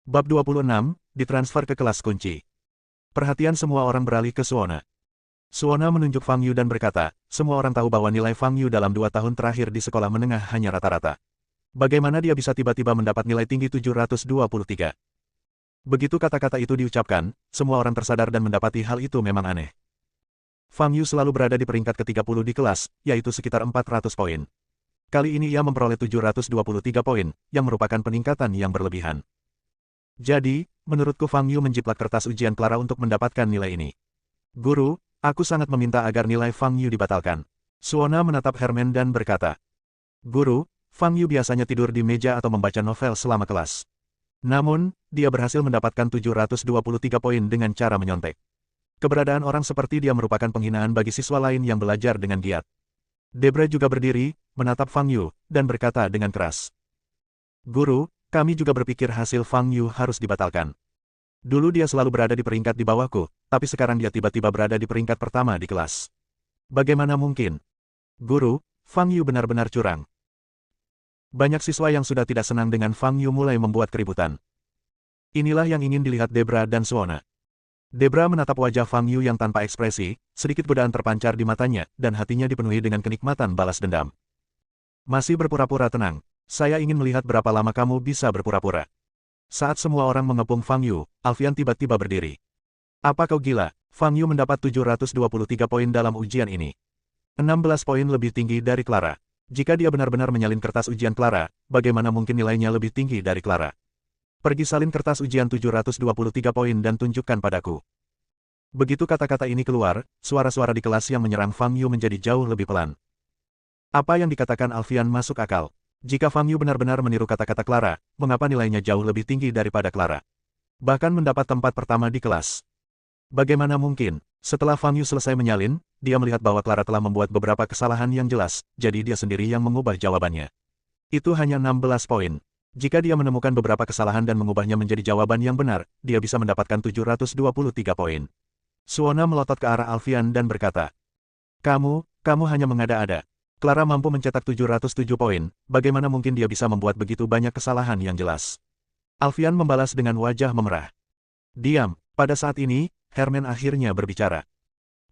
Bab 26, ditransfer ke kelas kunci. Perhatian semua orang beralih ke Suona. Suona menunjuk Fang Yu dan berkata, semua orang tahu bahwa nilai Fang Yu dalam 2 tahun terakhir di sekolah menengah hanya rata-rata. Bagaimana dia bisa tiba-tiba mendapat nilai tinggi 723? Begitu kata-kata itu diucapkan, semua orang tersadar dan mendapati hal itu memang aneh. Fang Yu selalu berada di peringkat ke-30 di kelas, yaitu sekitar 400 poin. Kali ini ia memperoleh 723 poin, yang merupakan peningkatan yang berlebihan. Jadi, menurutku Fang Yu menjiplak kertas ujian Clara untuk mendapatkan nilai ini. Guru, aku sangat meminta agar nilai Fang Yu dibatalkan. Suona menatap Herman dan berkata, Guru, Fang Yu biasanya tidur di meja atau membaca novel selama kelas. Namun, dia berhasil mendapatkan 723 poin dengan cara menyontek. Keberadaan orang seperti dia merupakan penghinaan bagi siswa lain yang belajar dengan giat. Debra juga berdiri, menatap Fang Yu, dan berkata dengan keras. Guru, kami juga berpikir hasil Fang Yu harus dibatalkan. Dulu dia selalu berada di peringkat di bawahku, tapi sekarang dia tiba-tiba berada di peringkat pertama di kelas. Bagaimana mungkin? Guru, Fang Yu benar-benar curang. Banyak siswa yang sudah tidak senang dengan Fang Yu mulai membuat keributan. Inilah yang ingin dilihat Debra dan Suona. Debra menatap wajah Fang Yu yang tanpa ekspresi, sedikit godaan terpancar di matanya, dan hatinya dipenuhi dengan kenikmatan balas dendam. Masih berpura-pura tenang. Saya ingin melihat berapa lama kamu bisa berpura-pura. Saat semua orang mengepung Fang Yu, Alfian tiba-tiba berdiri. Apa kau gila? Fang Yu mendapat 723 poin dalam ujian ini. 16 poin lebih tinggi dari Clara. Jika dia benar-benar menyalin kertas ujian Clara, bagaimana mungkin nilainya lebih tinggi dari Clara? Pergi salin kertas ujian 723 poin dan tunjukkan padaku. Begitu kata-kata ini keluar, suara-suara di kelas yang menyerang Fang Yu menjadi jauh lebih pelan. Apa yang dikatakan Alfian masuk akal. Jika Fang Yu benar-benar meniru kata-kata Clara, mengapa nilainya jauh lebih tinggi daripada Clara? Bahkan mendapat tempat pertama di kelas. Bagaimana mungkin? Setelah Fang Yu selesai menyalin, dia melihat bahwa Clara telah membuat beberapa kesalahan yang jelas, jadi dia sendiri yang mengubah jawabannya. Itu hanya 16 poin. Jika dia menemukan beberapa kesalahan dan mengubahnya menjadi jawaban yang benar, dia bisa mendapatkan 723 poin. Suona melotot ke arah Alfian dan berkata, Kamu hanya mengada-ada. Clara mampu mencetak 707 poin, bagaimana mungkin dia bisa membuat begitu banyak kesalahan yang jelas? Alfian membalas dengan wajah memerah. Diam, pada saat ini, Herman akhirnya berbicara.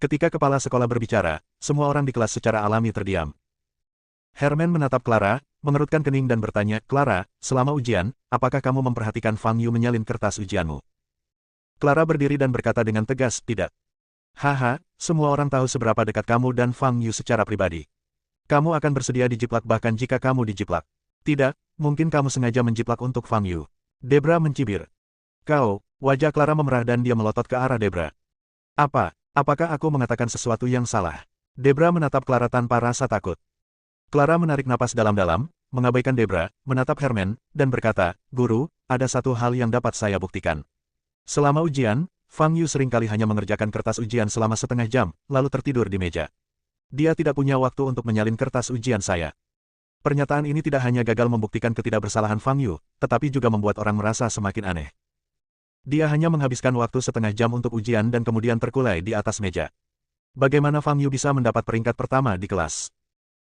Ketika kepala sekolah berbicara, semua orang di kelas secara alami terdiam. Herman menatap Clara, mengerutkan kening dan bertanya, Clara, selama ujian, apakah kamu memperhatikan Fang Yu menyalin kertas ujianmu? Clara berdiri dan berkata dengan tegas, tidak. Haha, semua orang tahu seberapa dekat kamu dan Fang Yu secara pribadi. Kamu akan bersedia dijiplak bahkan jika kamu dijiplak. Tidak, mungkin kamu sengaja menjiplak untuk Fang Yu. Debra mencibir. Wajah Clara memerah dan dia melotot ke arah Debra. Apakah aku mengatakan sesuatu yang salah? Debra menatap Clara tanpa rasa takut. Clara menarik napas dalam-dalam, mengabaikan Debra, menatap Herman, dan berkata, Guru, ada satu hal yang dapat saya buktikan. Selama ujian, Fang Yu seringkali hanya mengerjakan kertas ujian selama setengah jam, lalu tertidur di meja. Dia tidak punya waktu untuk menyalin kertas ujian saya. Pernyataan ini tidak hanya gagal membuktikan ketidakbersalahan Fang Yu, tetapi juga membuat orang merasa semakin aneh. Dia hanya menghabiskan waktu setengah jam untuk ujian dan kemudian terkulai di atas meja. Bagaimana Fang Yu bisa mendapat peringkat pertama di kelas?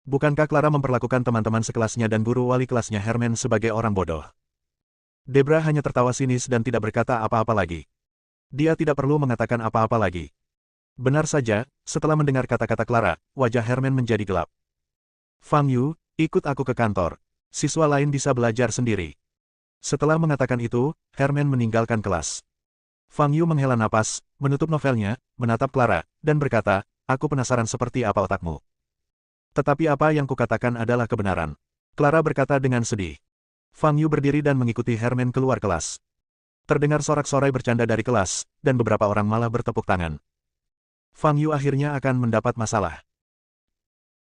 Bukankah Clara memperlakukan teman-teman sekelasnya dan guru wali kelasnya Herman sebagai orang bodoh? Debra hanya tertawa sinis dan tidak berkata apa-apa lagi. Dia tidak perlu mengatakan apa-apa lagi. Benar saja, setelah mendengar kata-kata Clara, wajah Herman menjadi gelap. Fang Yu, ikut aku ke kantor. Siswa lain bisa belajar sendiri. Setelah mengatakan itu, Herman meninggalkan kelas. Fang Yu menghela napas, menutup novelnya, menatap Clara, dan berkata, aku penasaran seperti apa otakmu. Tetapi apa yang kukatakan adalah kebenaran. Clara berkata dengan sedih. Fang Yu berdiri dan mengikuti Herman keluar kelas. Terdengar sorak-sorai bercanda dari kelas, dan beberapa orang malah bertepuk tangan. Fang Yu akhirnya akan mendapat masalah.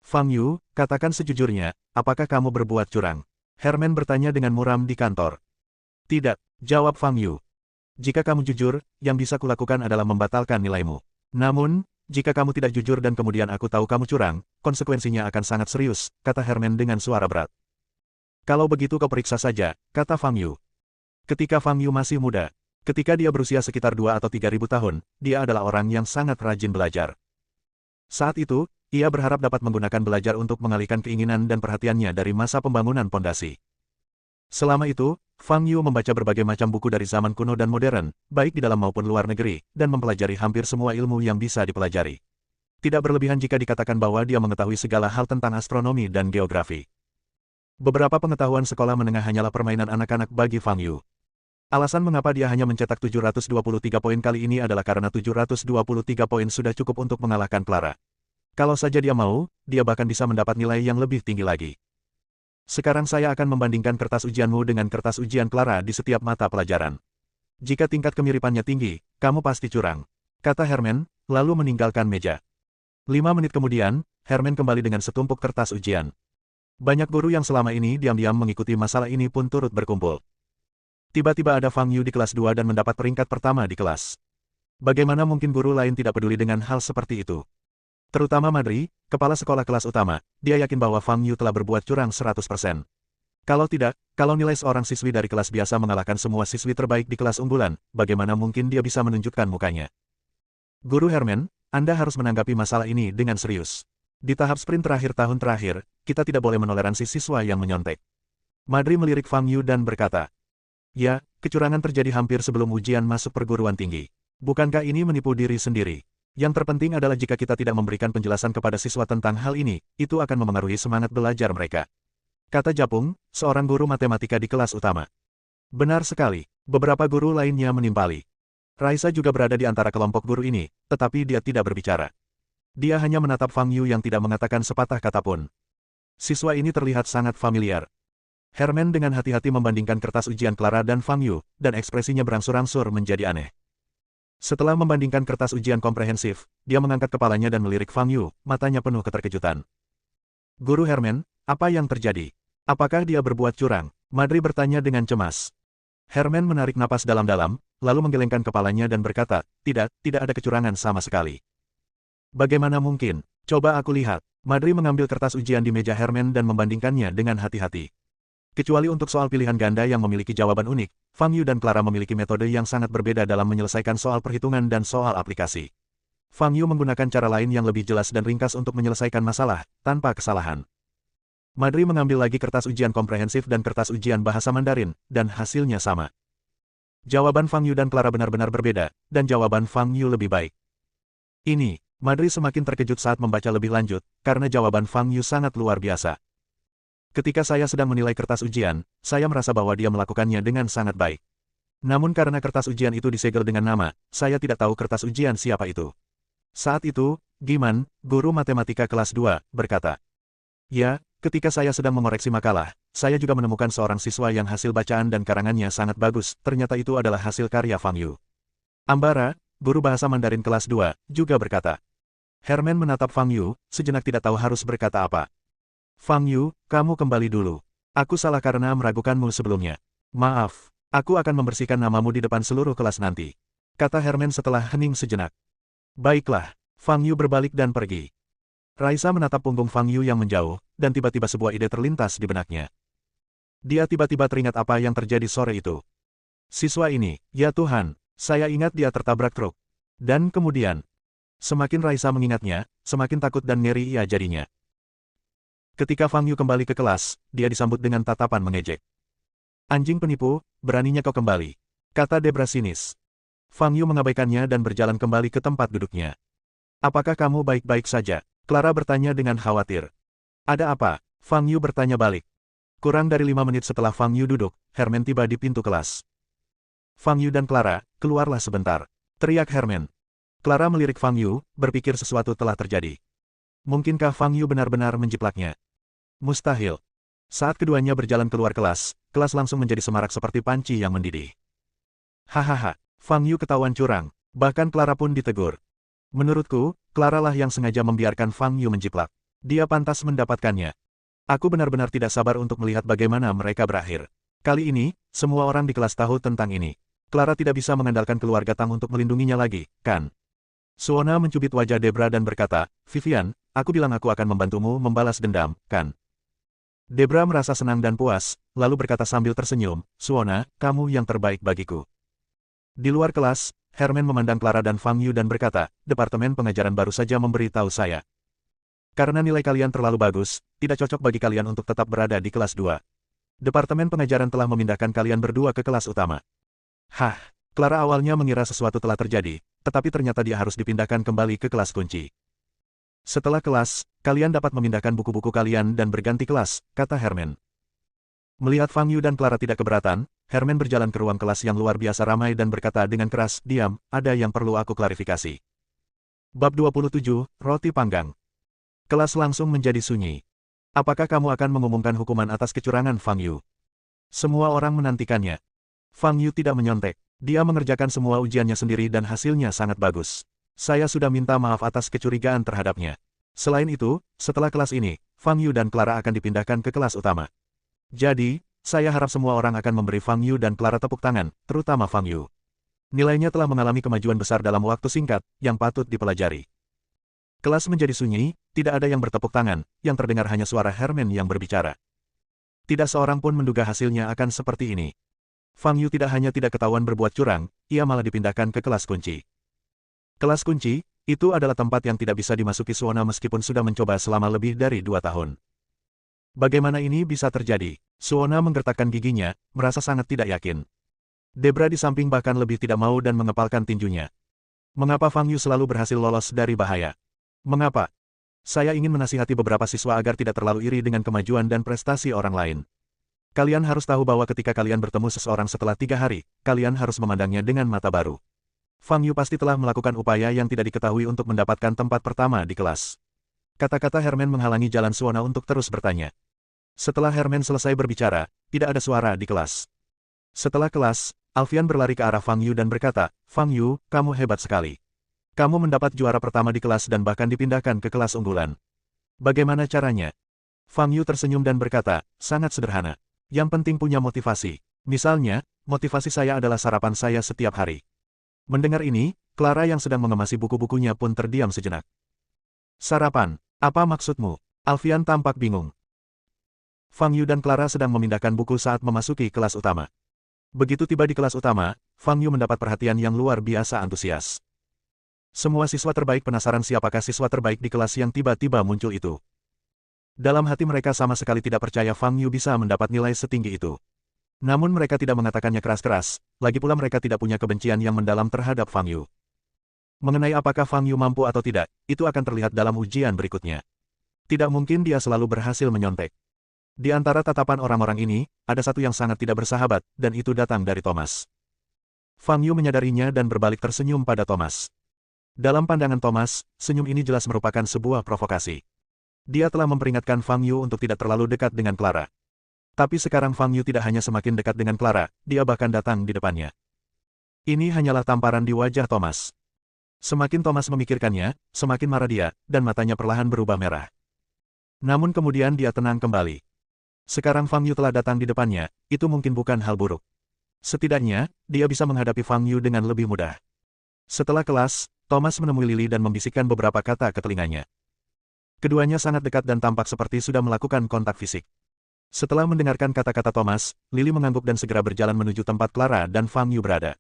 Fang Yu, katakan sejujurnya, apakah kamu berbuat curang? Herman bertanya dengan muram di kantor. Tidak, jawab Fang Yu. Jika kamu jujur, yang bisa kulakukan adalah membatalkan nilaimu. Namun, jika kamu tidak jujur dan kemudian aku tahu kamu curang, konsekuensinya akan sangat serius, kata Herman dengan suara berat. Kalau begitu kau periksa saja, kata Fang Yu. Ketika Fang Yu masih muda, ketika dia berusia sekitar 2 atau 3.000 tahun, dia adalah orang yang sangat rajin belajar. Saat itu, ia berharap dapat menggunakan belajar untuk mengalihkan keinginan dan perhatiannya dari masa pembangunan pondasi. Selama itu, Fang Yu membaca berbagai macam buku dari zaman kuno dan modern, baik di dalam maupun luar negeri, dan mempelajari hampir semua ilmu yang bisa dipelajari. Tidak berlebihan jika dikatakan bahwa dia mengetahui segala hal tentang astronomi dan geografi. Beberapa pengetahuan sekolah menengah hanyalah permainan anak-anak bagi Fang Yu. Alasan mengapa dia hanya mencetak 723 poin kali ini adalah karena 723 poin sudah cukup untuk mengalahkan Clara. Kalau saja dia mau, dia bahkan bisa mendapat nilai yang lebih tinggi lagi. Sekarang saya akan membandingkan kertas ujianmu dengan kertas ujian Clara di setiap mata pelajaran. Jika tingkat kemiripannya tinggi, kamu pasti curang, kata Herman, lalu meninggalkan meja. 5 menit kemudian, Herman kembali dengan setumpuk kertas ujian. Banyak guru yang selama ini diam-diam mengikuti masalah ini pun turut berkumpul. Tiba-tiba ada Fang Yu di kelas 2 dan mendapat peringkat pertama di kelas. Bagaimana mungkin guru lain tidak peduli dengan hal seperti itu? Terutama Madri, kepala sekolah kelas utama, dia yakin bahwa Fang Yu telah berbuat curang 100%. Kalau tidak, kalau nilai seorang siswi dari kelas biasa mengalahkan semua siswi terbaik di kelas unggulan, bagaimana mungkin dia bisa menunjukkan mukanya? Guru Herman, Anda harus menanggapi masalah ini dengan serius. Di tahap sprint terakhir tahun terakhir, kita tidak boleh menoleransi siswa yang menyontek. Madri melirik Fang Yu dan berkata, ya, kecurangan terjadi hampir sebelum ujian masuk perguruan tinggi. Bukankah ini menipu diri sendiri? Yang terpenting adalah jika kita tidak memberikan penjelasan kepada siswa tentang hal ini, itu akan memengaruhi semangat belajar mereka. Kata Japung, seorang guru matematika di kelas utama. Benar sekali, beberapa guru lainnya menimpali. Raisa juga berada di antara kelompok guru ini, tetapi dia tidak berbicara. Dia hanya menatap Fang Yu yang tidak mengatakan sepatah kata pun. Siswa ini terlihat sangat familiar. Herman dengan hati-hati membandingkan kertas ujian Clara dan Fang Yu, dan ekspresinya berangsur-angsur menjadi aneh. Setelah membandingkan kertas ujian komprehensif, dia mengangkat kepalanya dan melirik Fang Yu, matanya penuh keterkejutan. Guru Herman, apa yang terjadi? Apakah dia berbuat curang? Madri bertanya dengan cemas. Herman menarik napas dalam-dalam, lalu menggelengkan kepalanya dan berkata, tidak ada kecurangan sama sekali. Bagaimana mungkin? Coba aku lihat. Madri mengambil kertas ujian di meja Herman dan membandingkannya dengan hati-hati. Kecuali untuk soal pilihan ganda yang memiliki jawaban unik, Fang Yu dan Clara memiliki metode yang sangat berbeda dalam menyelesaikan soal perhitungan dan soal aplikasi. Fang Yu menggunakan cara lain yang lebih jelas dan ringkas untuk menyelesaikan masalah, tanpa kesalahan. Madri mengambil lagi kertas ujian komprehensif dan kertas ujian bahasa Mandarin, dan hasilnya sama. Jawaban Fang Yu dan Clara benar-benar berbeda, dan jawaban Fang Yu lebih baik. Ini, Madri semakin terkejut saat membaca lebih lanjut, karena jawaban Fang Yu sangat luar biasa. Ketika saya sedang menilai kertas ujian, saya merasa bahwa dia melakukannya dengan sangat baik. Namun karena kertas ujian itu disegel dengan nama, saya tidak tahu kertas ujian siapa itu. Saat itu, Giman, guru matematika kelas 2, berkata, ya, ketika saya sedang mengoreksi makalah, saya juga menemukan seorang siswa yang hasil bacaan dan karangannya sangat bagus, ternyata itu adalah hasil karya Fang Yu. Ambara, guru bahasa Mandarin kelas 2, juga berkata. Herman menatap Fang Yu, sejenak tidak tahu harus berkata apa. Fang Yu, kamu kembali dulu. Aku salah karena meragukanmu sebelumnya. Maaf, aku akan membersihkan namamu di depan seluruh kelas nanti. Kata Herman setelah hening sejenak. Baiklah, Fang Yu berbalik dan pergi. Raisa menatap punggung Fang Yu yang menjauh, dan tiba-tiba sebuah ide terlintas di benaknya. Dia tiba-tiba teringat apa yang terjadi sore itu. Siswa ini, ya Tuhan, saya ingat dia tertabrak truk. Dan kemudian, semakin Raisa mengingatnya, semakin takut dan ngeri ia jadinya. Ketika Fang Yu kembali ke kelas, dia disambut dengan tatapan mengejek. Anjing penipu, beraninya kau kembali, kata Debra sinis. Fang Yu mengabaikannya dan berjalan kembali ke tempat duduknya. Apakah kamu baik-baik saja? Clara bertanya dengan khawatir. Ada apa? Fang Yu bertanya balik. Kurang dari 5 menit setelah Fang Yu duduk, Herman tiba di pintu kelas. Fang Yu dan Clara, keluarlah sebentar, teriak Herman. Clara melirik Fang Yu, berpikir sesuatu telah terjadi. Mungkinkah Fang Yu benar-benar menjiplaknya? Mustahil. Saat keduanya berjalan keluar kelas, kelas langsung menjadi semarak seperti panci yang mendidih. Hahaha, Fang Yu ketahuan curang, bahkan Clara pun ditegur. Menurutku, Clara lah yang sengaja membiarkan Fang Yu menjiplak. Dia pantas mendapatkannya. Aku benar-benar tidak sabar untuk melihat bagaimana mereka berakhir. Kali ini, semua orang di kelas tahu tentang ini. Clara tidak bisa mengandalkan keluarga Tang untuk melindunginya lagi, kan? Suona mencubit wajah Debra dan berkata, Vivian, aku bilang aku akan membantumu membalas dendam, kan? Debra merasa senang dan puas, lalu berkata sambil tersenyum, Suona, kamu yang terbaik bagiku. Di luar kelas, Herman memandang Clara dan Fang Yu dan berkata, Departemen Pengajaran baru saja memberitahu saya. Karena nilai kalian terlalu bagus, tidak cocok bagi kalian untuk tetap berada di kelas 2. Departemen pengajaran telah memindahkan kalian berdua ke kelas utama. Hah, Clara awalnya mengira sesuatu telah terjadi, tetapi ternyata dia harus dipindahkan kembali ke kelas kunci. Setelah kelas, kalian dapat memindahkan buku-buku kalian dan berganti kelas, kata Herman. Melihat Fang Yu dan Clara tidak keberatan, Herman berjalan ke ruang kelas yang luar biasa ramai dan berkata dengan keras, "Diam, ada yang perlu aku klarifikasi." Bab 27, Roti Panggang. Kelas langsung menjadi sunyi. Apakah kamu akan mengumumkan hukuman atas kecurangan Fang Yu? Semua orang menantikannya. Fang Yu tidak menyontek. Dia mengerjakan semua ujiannya sendiri dan hasilnya sangat bagus. Saya sudah minta maaf atas kecurigaan terhadapnya. Selain itu, setelah kelas ini, Fang Yu dan Clara akan dipindahkan ke kelas utama. Jadi, saya harap semua orang akan memberi Fang Yu dan Clara tepuk tangan, terutama Fang Yu. Nilainya telah mengalami kemajuan besar dalam waktu singkat, yang patut dipelajari. Kelas menjadi sunyi, tidak ada yang bertepuk tangan, yang terdengar hanya suara Herman yang berbicara. Tidak seorang pun menduga hasilnya akan seperti ini. Fang Yu tidak hanya tidak ketahuan berbuat curang, ia malah dipindahkan ke kelas kunci. Kelas kunci, itu adalah tempat yang tidak bisa dimasuki Suona meskipun sudah mencoba selama lebih dari 2 tahun. Bagaimana ini bisa terjadi? Suona menggertakkan giginya, merasa sangat tidak yakin. Debra di samping bahkan lebih tidak mau dan mengepalkan tinjunya. Mengapa Fang Yu selalu berhasil lolos dari bahaya? Mengapa? Saya ingin menasihati beberapa siswa agar tidak terlalu iri dengan kemajuan dan prestasi orang lain. Kalian harus tahu bahwa ketika kalian bertemu seseorang setelah 3 hari, kalian harus memandangnya dengan mata baru. Fang Yu pasti telah melakukan upaya yang tidak diketahui untuk mendapatkan tempat pertama di kelas. Kata-kata Herman menghalangi jalan Suona untuk terus bertanya. Setelah Herman selesai berbicara, tidak ada suara di kelas. Setelah kelas, Alfian berlari ke arah Fang Yu dan berkata, "Fang Yu, kamu hebat sekali. Kamu mendapat juara pertama di kelas dan bahkan dipindahkan ke kelas unggulan. Bagaimana caranya?" Fang Yu tersenyum dan berkata, "Sangat sederhana. Yang penting punya motivasi. Misalnya, motivasi saya adalah sarapan saya setiap hari." Mendengar ini, Clara yang sedang mengemasi buku-bukunya pun terdiam sejenak. "Sarapan? Apa maksudmu?" Alfian tampak bingung. Fang Yu dan Clara sedang memindahkan buku saat memasuki kelas utama. Begitu tiba di kelas utama, Fang Yu mendapat perhatian yang luar biasa antusias. Semua siswa terbaik penasaran siapakah siswa terbaik di kelas yang tiba-tiba muncul itu. Dalam hati mereka sama sekali tidak percaya Fang Yu bisa mendapat nilai setinggi itu. Namun mereka tidak mengatakannya keras-keras, lagi pula mereka tidak punya kebencian yang mendalam terhadap Fang Yu. Mengenai apakah Fang Yu mampu atau tidak, itu akan terlihat dalam ujian berikutnya. Tidak mungkin dia selalu berhasil menyontek. Di antara tatapan orang-orang ini, ada satu yang sangat tidak bersahabat, dan itu datang dari Thomas. Fang Yu menyadarinya dan berbalik tersenyum pada Thomas. Dalam pandangan Thomas, senyum ini jelas merupakan sebuah provokasi. Dia telah memperingatkan Fang Yu untuk tidak terlalu dekat dengan Clara. Tapi sekarang Fang Yu tidak hanya semakin dekat dengan Clara, dia bahkan datang di depannya. Ini hanyalah tamparan di wajah Thomas. Semakin Thomas memikirkannya, semakin marah dia, dan matanya perlahan berubah merah. Namun kemudian dia tenang kembali. Sekarang Fang Yu telah datang di depannya, itu mungkin bukan hal buruk. Setidaknya, dia bisa menghadapi Fang Yu dengan lebih mudah. Setelah kelas, Thomas menemui Lily dan membisikkan beberapa kata ke telinganya. Keduanya sangat dekat dan tampak seperti sudah melakukan kontak fisik. Setelah mendengarkan kata-kata Thomas, Lily mengangguk dan segera berjalan menuju tempat Clara dan Fang Yu berada.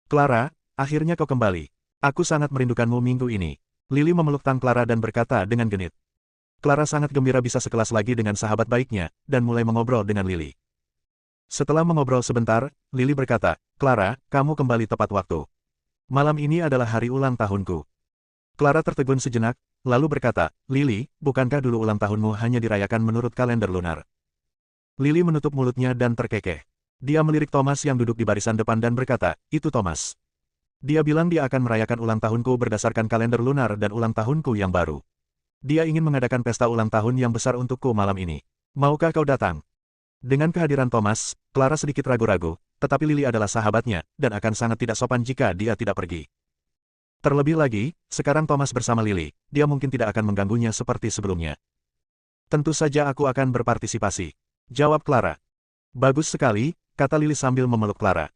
"Clara, akhirnya kau kembali. Aku sangat merindukanmu minggu ini." Lily memeluk tangan Clara dan berkata dengan genit. Clara sangat gembira bisa sekelas lagi dengan sahabat baiknya, dan mulai mengobrol dengan Lily. Setelah mengobrol sebentar, Lily berkata, "Clara, kamu kembali tepat waktu. Malam ini adalah hari ulang tahunku." Clara tertegun sejenak, lalu berkata, "Lily, bukankah dulu ulang tahunmu hanya dirayakan menurut kalender lunar?" Lily menutup mulutnya dan terkekeh. Dia melirik Thomas yang duduk di barisan depan dan berkata, "Itu Thomas. Dia bilang dia akan merayakan ulang tahunku berdasarkan kalender lunar dan ulang tahunku yang baru. Dia ingin mengadakan pesta ulang tahun yang besar untukku malam ini. Maukah kau datang?" Dengan kehadiran Thomas, Clara sedikit ragu-ragu, tetapi Lily adalah sahabatnya, dan akan sangat tidak sopan jika dia tidak pergi. Terlebih lagi, sekarang Thomas bersama Lily, dia mungkin tidak akan mengganggunya seperti sebelumnya. "Tentu saja aku akan berpartisipasi," jawab Clara. "Bagus sekali," kata Lily sambil memeluk Clara.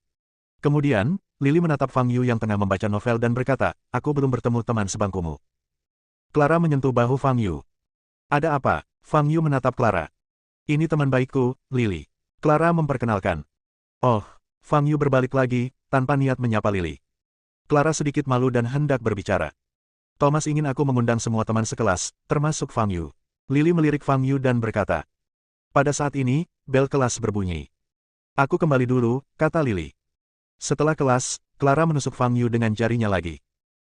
Kemudian, Lily menatap Fang Yu yang tengah membaca novel dan berkata, "Aku belum bertemu teman sebangkumu." Clara menyentuh bahu Fang Yu. "Ada apa?" Fang Yu menatap Clara. "Ini teman baikku, Lily." Clara memperkenalkan. "Oh." Fang Yu berbalik lagi, tanpa niat menyapa Lily. Clara sedikit malu dan hendak berbicara. "Thomas ingin aku mengundang semua teman sekelas, termasuk Fang Yu." Lily melirik Fang Yu dan berkata, Pada saat ini, bel kelas berbunyi. Aku kembali dulu, kata Lily. Setelah kelas, Clara menusuk Fang Yu dengan jarinya lagi.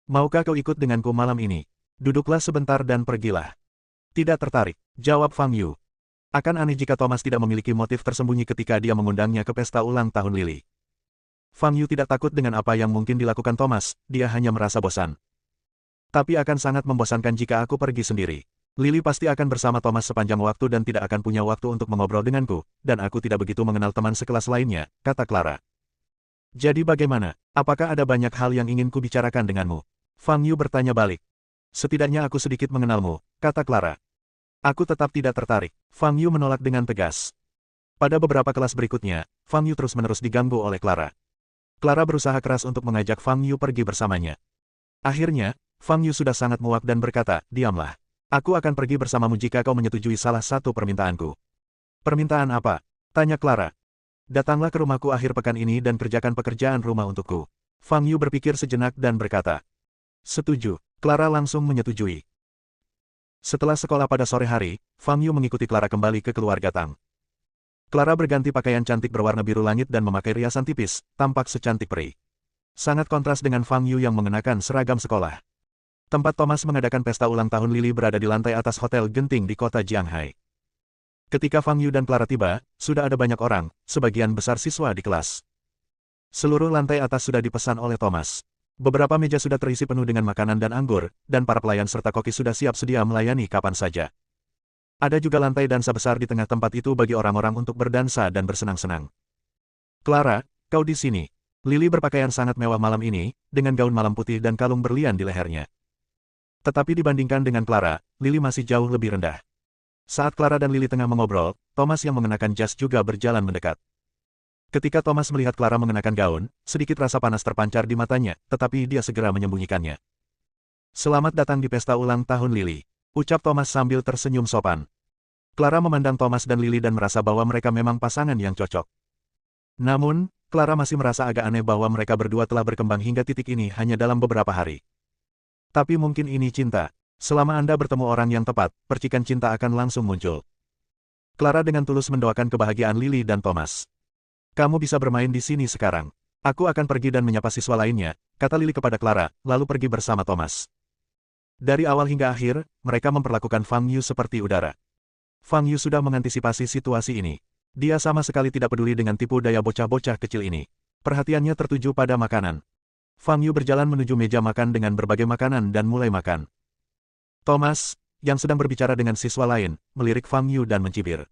Maukah kau ikut denganku malam ini? Duduklah sebentar dan pergilah. Tidak tertarik, jawab Fang Yu. Akan aneh jika Thomas tidak memiliki motif tersembunyi ketika dia mengundangnya ke pesta ulang tahun Lily. Fang Yu tidak takut dengan apa yang mungkin dilakukan Thomas, dia hanya merasa bosan. Tapi akan sangat membosankan jika aku pergi sendiri. Lily pasti akan bersama Thomas sepanjang waktu dan tidak akan punya waktu untuk mengobrol denganku, dan aku tidak begitu mengenal teman sekelas lainnya, kata Clara. Jadi bagaimana? Apakah ada banyak hal yang ingin kubicarakan denganmu? Fang Yu bertanya balik. Setidaknya aku sedikit mengenalmu, kata Clara. Aku tetap tidak tertarik. Fang Yu menolak dengan tegas. Pada beberapa kelas berikutnya, Fang Yu terus-menerus diganggu oleh Clara. Clara berusaha keras untuk mengajak Fang Yu pergi bersamanya. Akhirnya, Fang Yu sudah sangat muak dan berkata, diamlah. Aku akan pergi bersamamu jika kau menyetujui salah satu permintaanku. Permintaan apa? Tanya Clara. Datanglah ke rumahku akhir pekan ini dan kerjakan pekerjaan rumah untukku. Fang Yu berpikir sejenak dan berkata. Setuju. Clara langsung menyetujui. Setelah sekolah pada sore hari, Fang Yu mengikuti Clara kembali ke keluarga Tang. Clara berganti pakaian cantik berwarna biru langit dan memakai riasan tipis, tampak secantik peri. Sangat kontras dengan Fang Yu yang mengenakan seragam sekolah. Tempat Thomas mengadakan pesta ulang tahun Lily berada di lantai atas hotel genting di kota Jianghai. Ketika Fang Yu dan Clara tiba, sudah ada banyak orang, sebagian besar siswa di kelas. Seluruh lantai atas sudah dipesan oleh Thomas. Beberapa meja sudah terisi penuh dengan makanan dan anggur, dan para pelayan serta koki sudah siap sedia melayani kapan saja. Ada juga lantai dansa besar di tengah tempat itu bagi orang-orang untuk berdansa dan bersenang-senang. Clara, kau di sini. Lily berpakaian sangat mewah malam ini, dengan gaun malam putih dan kalung berlian di lehernya. Tetapi dibandingkan dengan Clara, Lily masih jauh lebih rendah. Saat Clara dan Lily tengah mengobrol, Thomas yang mengenakan jas juga berjalan mendekat. Ketika Thomas melihat Clara mengenakan gaun, sedikit rasa panas terpancar di matanya, tetapi dia segera menyembunyikannya. Selamat datang di pesta ulang tahun Lily, ucap Thomas sambil tersenyum sopan. Clara memandang Thomas dan Lily dan merasa bahwa mereka memang pasangan yang cocok. Namun, Clara masih merasa agak aneh bahwa mereka berdua telah berkembang hingga titik ini hanya dalam beberapa hari. Tapi mungkin ini cinta. Selama Anda bertemu orang yang tepat, percikan cinta akan langsung muncul. Clara dengan tulus mendoakan kebahagiaan Lily dan Thomas. Kamu bisa bermain di sini sekarang. Aku akan pergi dan menyapa siswa lainnya, kata Lily kepada Clara, lalu pergi bersama Thomas. Dari awal hingga akhir, mereka memperlakukan Fang Yu seperti udara. Fang Yu sudah mengantisipasi situasi ini. Dia sama sekali tidak peduli dengan tipu daya bocah-bocah kecil ini. Perhatiannya tertuju pada makanan. Fang Yu berjalan menuju meja makan dengan berbagai makanan dan mulai makan. Thomas, yang sedang berbicara dengan siswa lain, melirik Fang Yu dan mencibir.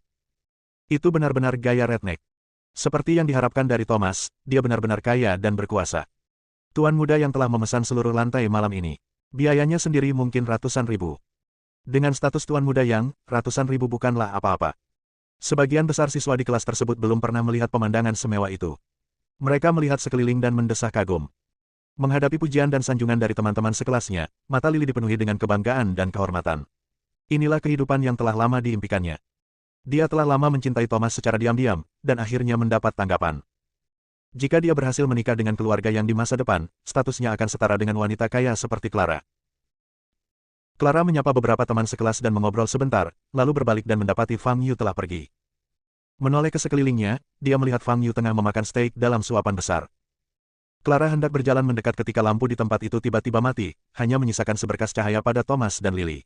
Itu benar-benar gaya redneck. Seperti yang diharapkan dari Thomas, dia benar-benar kaya dan berkuasa. Tuan muda yang telah memesan seluruh lantai malam ini. Biayanya sendiri mungkin ratusan ribu. Dengan status tuan muda yang, ratusan ribu bukanlah apa-apa. Sebagian besar siswa di kelas tersebut belum pernah melihat pemandangan semewah itu. Mereka melihat sekeliling dan mendesah kagum. Menghadapi pujian dan sanjungan dari teman-teman sekelasnya, mata Lily dipenuhi dengan kebanggaan dan kehormatan. Inilah kehidupan yang telah lama diimpikannya. Dia telah lama mencintai Thomas secara diam-diam, dan akhirnya mendapat tanggapan. Jika dia berhasil menikah dengan keluarga yang di masa depan, statusnya akan setara dengan wanita kaya seperti Clara. Clara menyapa beberapa teman sekelas dan mengobrol sebentar, lalu berbalik dan mendapati Fang Yu telah pergi. Menoleh ke sekelilingnya, dia melihat Fang Yu tengah memakan steak dalam suapan besar. Clara hendak berjalan mendekat ketika lampu di tempat itu tiba-tiba mati, hanya menyisakan seberkas cahaya pada Thomas dan Lily.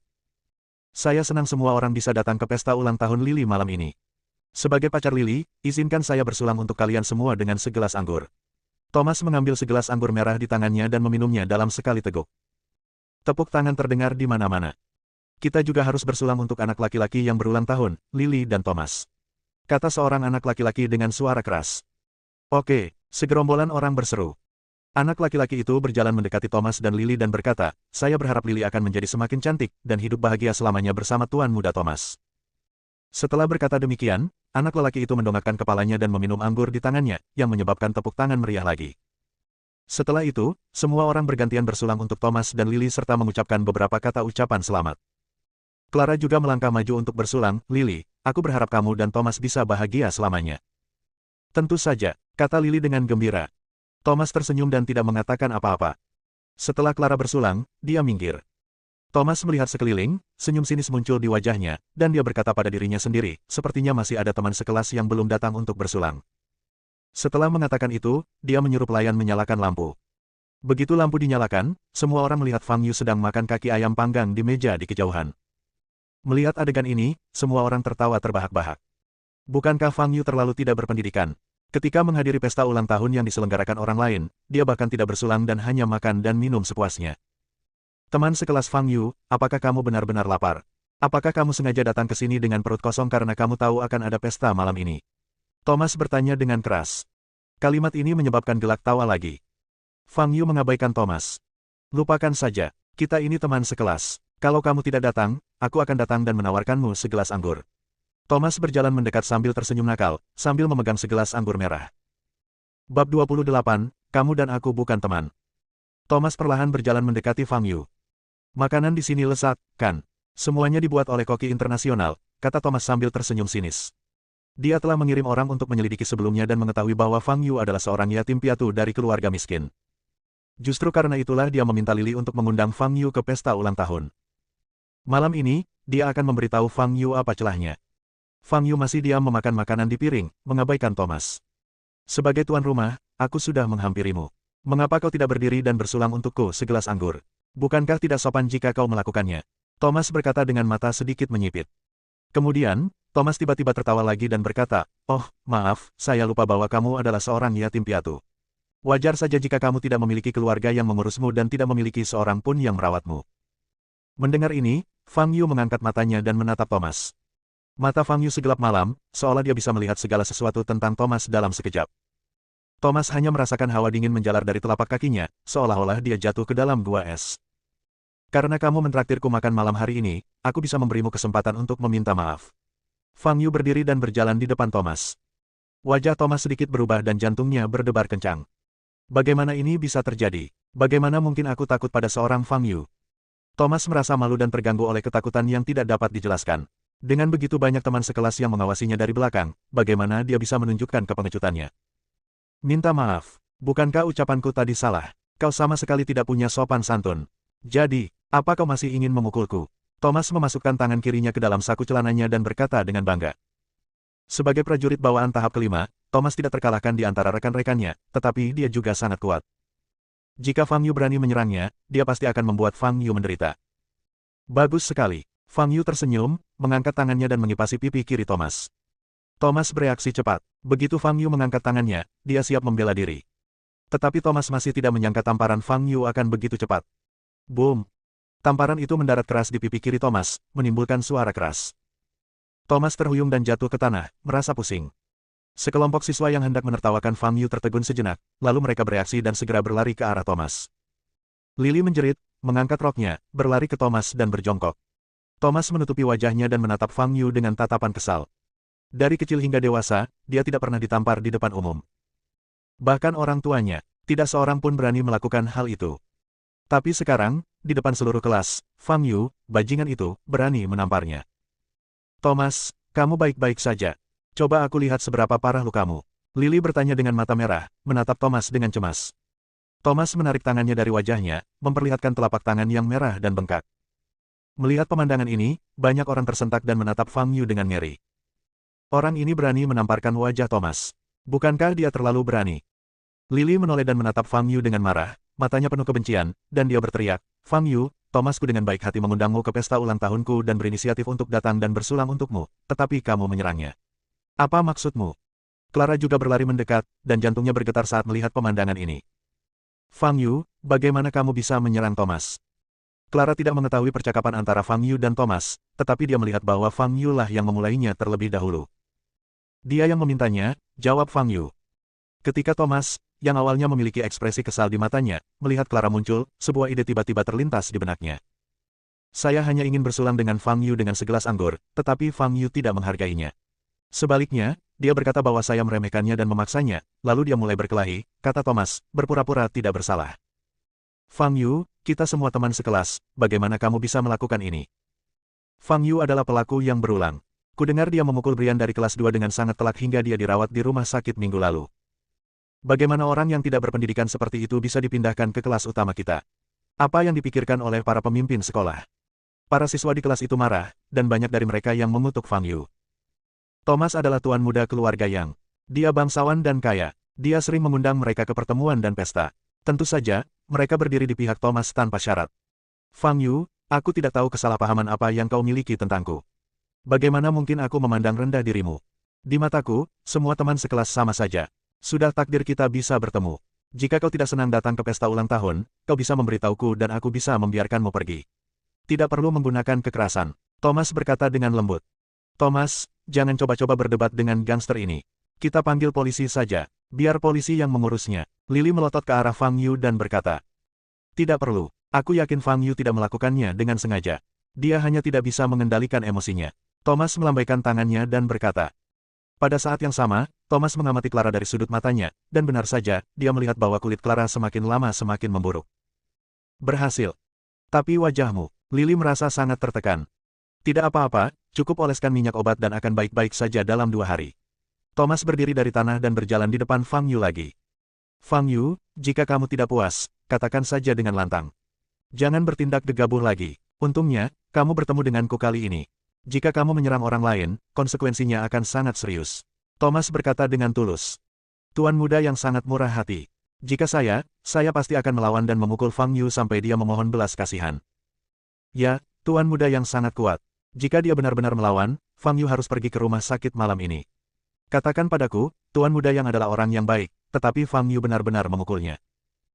Saya senang semua orang bisa datang ke pesta ulang tahun Lily malam ini. Sebagai pacar Lily, izinkan saya bersulang untuk kalian semua dengan segelas anggur. Thomas mengambil segelas anggur merah di tangannya dan meminumnya dalam sekali teguk. Tepuk tangan terdengar di mana-mana. Kita juga harus bersulang untuk anak laki-laki yang berulang tahun, Lily dan Thomas. Kata seorang anak laki-laki dengan suara keras. Oke, segerombolan orang berseru. Anak laki-laki itu berjalan mendekati Thomas dan Lily dan berkata, saya berharap Lily akan menjadi semakin cantik dan hidup bahagia selamanya bersama Tuan Muda Thomas. Setelah berkata demikian, anak lelaki itu mendongakkan kepalanya dan meminum anggur di tangannya, yang menyebabkan tepuk tangan meriah lagi. Setelah itu, semua orang bergantian bersulang untuk Thomas dan Lily serta mengucapkan beberapa kata ucapan selamat. Clara juga melangkah maju untuk bersulang, Lily, aku berharap kamu dan Thomas bisa bahagia selamanya. Tentu saja, kata Lily dengan gembira. Thomas tersenyum dan tidak mengatakan apa-apa. Setelah Clara bersulang, dia minggir. Thomas melihat sekeliling, senyum sinis muncul di wajahnya, dan dia berkata pada dirinya sendiri, sepertinya masih ada teman sekelas yang belum datang untuk bersulang. Setelah mengatakan itu, dia menyuruh pelayan menyalakan lampu. Begitu lampu dinyalakan, semua orang melihat Fang Yu sedang makan kaki ayam panggang di meja di kejauhan. Melihat adegan ini, semua orang tertawa terbahak-bahak. Bukankah Fang Yu terlalu tidak berpendidikan? Ketika menghadiri pesta ulang tahun yang diselenggarakan orang lain, dia bahkan tidak bersulang dan hanya makan dan minum sepuasnya. Teman sekelas Fang Yu, apakah kamu benar-benar lapar? Apakah kamu sengaja datang ke sini dengan perut kosong karena kamu tahu akan ada pesta malam ini? Thomas bertanya dengan keras. Kalimat ini menyebabkan gelak tawa lagi. Fang Yu mengabaikan Thomas. Lupakan saja, kita ini teman sekelas. Kalau kamu tidak datang, aku akan datang dan menawarkanmu segelas anggur. Thomas berjalan mendekat sambil tersenyum nakal, sambil memegang segelas anggur merah. Bab 28, kamu dan aku bukan teman. Thomas perlahan berjalan mendekati Fang Yu. Makanan di sini lezat, kan? Semuanya dibuat oleh koki internasional, kata Thomas sambil tersenyum sinis. Dia telah mengirim orang untuk menyelidiki sebelumnya dan mengetahui bahwa Fang Yu adalah seorang yatim piatu dari keluarga miskin. Justru karena itulah dia meminta Lily untuk mengundang Fang Yu ke pesta ulang tahun. Malam ini, dia akan memberitahu Fang Yu apa celahnya. Fang Yu masih diam memakan makanan di piring, mengabaikan Thomas. Sebagai tuan rumah, aku sudah menghampirimu. Mengapa kau tidak berdiri dan bersulang untukku segelas anggur? Bukankah tidak sopan jika kau melakukannya? Thomas berkata dengan mata sedikit menyipit. Kemudian, Thomas tiba-tiba tertawa lagi dan berkata, oh, maaf, saya lupa bahwa kamu adalah seorang yatim piatu. Wajar saja jika kamu tidak memiliki keluarga yang mengurusmu dan tidak memiliki seorang pun yang merawatmu. Mendengar ini, Fang Yu mengangkat matanya dan menatap Thomas. Mata Fang Yu segelap malam, seolah dia bisa melihat segala sesuatu tentang Thomas dalam sekejap. Thomas hanya merasakan hawa dingin menjalar dari telapak kakinya, seolah-olah dia jatuh ke dalam gua es. Karena kamu mentraktirku makan malam hari ini, aku bisa memberimu kesempatan untuk meminta maaf. Fang Yu berdiri dan berjalan di depan Thomas. Wajah Thomas sedikit berubah dan jantungnya berdebar kencang. Bagaimana ini bisa terjadi? Bagaimana mungkin aku takut pada seorang Fang Yu? Thomas merasa malu dan terganggu oleh ketakutan yang tidak dapat dijelaskan. Dengan begitu banyak teman sekelas yang mengawasinya dari belakang, bagaimana dia bisa menunjukkan kepengecutannya? Minta maaf. Bukankah ucapanku tadi salah? Kau sama sekali tidak punya sopan santun. Jadi, apa kau masih ingin memukulku? Thomas memasukkan tangan kirinya ke dalam saku celananya dan berkata dengan bangga. Sebagai prajurit bawaan tahap kelima, Thomas tidak terkalahkan di antara rekan-rekannya, tetapi dia juga sangat kuat. Jika Fang Yu berani menyerangnya, dia pasti akan membuat Fang Yu menderita. Bagus sekali. Fang Yu tersenyum, mengangkat tangannya dan mengipasi pipi kiri Thomas. Thomas bereaksi cepat. Begitu Fang Yu mengangkat tangannya, dia siap membela diri. Tetapi Thomas masih tidak menyangka tamparan Fang Yu akan begitu cepat. Boom! Tamparan itu mendarat keras di pipi kiri Thomas, menimbulkan suara keras. Thomas terhuyung dan jatuh ke tanah, merasa pusing. Sekelompok siswa yang hendak menertawakan Fang Yu tertegun sejenak, lalu mereka bereaksi dan segera berlari ke arah Thomas. Lily menjerit, mengangkat roknya, berlari ke Thomas dan berjongkok. Thomas menutupi wajahnya dan menatap Fang Yu dengan tatapan kesal. Dari kecil hingga dewasa, dia tidak pernah ditampar di depan umum. Bahkan orang tuanya, tidak seorang pun berani melakukan hal itu. Tapi sekarang, di depan seluruh kelas, Fang Yu, bajingan itu, berani menamparnya. Thomas, kamu baik-baik saja. Coba aku lihat seberapa parah lukamu. Lily bertanya dengan mata merah, menatap Thomas dengan cemas. Thomas menarik tangannya dari wajahnya, memperlihatkan telapak tangan yang merah dan bengkak. Melihat pemandangan ini, banyak orang tersentak dan menatap Fang Yu dengan ngeri. Orang ini berani menamparkan wajah Thomas. Bukankah dia terlalu berani? Lily menoleh dan menatap Fang Yu dengan marah, matanya penuh kebencian, dan dia berteriak, Fang Yu, Thomasku dengan baik hati mengundangmu ke pesta ulang tahunku dan berinisiatif untuk datang dan bersulang untukmu, tetapi kamu menyerangnya. Apa maksudmu? Clara juga berlari mendekat, dan jantungnya bergetar saat melihat pemandangan ini. Fang Yu, bagaimana kamu bisa menyerang Thomas? Clara tidak mengetahui percakapan antara Fang Yu dan Thomas, tetapi dia melihat bahwa Fang Yu lah yang memulainya terlebih dahulu. Dia yang memintanya, jawab Fang Yu. Ketika Thomas, yang awalnya memiliki ekspresi kesal di matanya, melihat Clara muncul, sebuah ide tiba-tiba terlintas di benaknya. Saya hanya ingin bersulang dengan Fang Yu dengan segelas anggur, tetapi Fang Yu tidak menghargainya. Sebaliknya, dia berkata bahwa saya meremehkannya dan memaksanya, lalu dia mulai berkelahi, kata Thomas, berpura-pura tidak bersalah. Fang Yu, kita semua teman sekelas, bagaimana kamu bisa melakukan ini? Fang Yu adalah pelaku yang berulang. Kudengar dia memukul Brian dari kelas 2 dengan sangat telak hingga dia dirawat di rumah sakit minggu lalu. Bagaimana orang yang tidak berpendidikan seperti itu bisa dipindahkan ke kelas utama kita? Apa yang dipikirkan oleh para pemimpin sekolah? Para siswa di kelas itu marah, dan banyak dari mereka yang mengutuk Fang Yu. Thomas adalah tuan muda keluarga Yang. Dia bangsawan dan kaya. Dia sering mengundang mereka ke pertemuan dan pesta. Tentu saja, mereka berdiri di pihak Thomas tanpa syarat. Fang Yu, aku tidak tahu kesalahpahaman apa yang kau miliki tentangku. Bagaimana mungkin aku memandang rendah dirimu? Di mataku, semua teman sekelas sama saja. Sudah takdir kita bisa bertemu. Jika kau tidak senang datang ke pesta ulang tahun, kau bisa memberitahuku dan aku bisa membiarkanmu pergi. Tidak perlu menggunakan kekerasan. Thomas berkata dengan lembut. Thomas, jangan coba-coba berdebat dengan gangster ini. Kita panggil polisi saja. Biar polisi yang mengurusnya. Lily melotot ke arah Fang Yu dan berkata. Tidak perlu. Aku yakin Fang Yu tidak melakukannya dengan sengaja. Dia hanya tidak bisa mengendalikan emosinya. Thomas melambaikan tangannya dan berkata. Pada saat yang sama, Thomas mengamati Clara dari sudut matanya, dan benar saja, dia melihat bahwa kulit Clara semakin lama semakin memburuk. Berhasil. Tapi wajahmu. Lily merasa sangat tertekan. Tidak apa-apa, cukup oleskan minyak obat dan akan baik-baik saja dalam 2 hari. Thomas berdiri dari tanah dan berjalan di depan Fang Yu lagi. Fang Yu, jika kamu tidak puas, katakan saja dengan lantang. Jangan bertindak gegabah lagi. Untungnya, kamu bertemu denganku kali ini. Jika kamu menyerang orang lain, konsekuensinya akan sangat serius. Thomas berkata dengan tulus. Tuan muda yang sangat murah hati. Jika saya pasti akan melawan dan memukul Fang Yu sampai dia memohon belas kasihan. Ya, tuan muda yang sangat kuat. Jika dia benar-benar melawan, Fang Yu harus pergi ke rumah sakit malam ini. Katakan padaku, tuan muda yang adalah orang yang baik, tetapi Fang Yu benar-benar memukulnya.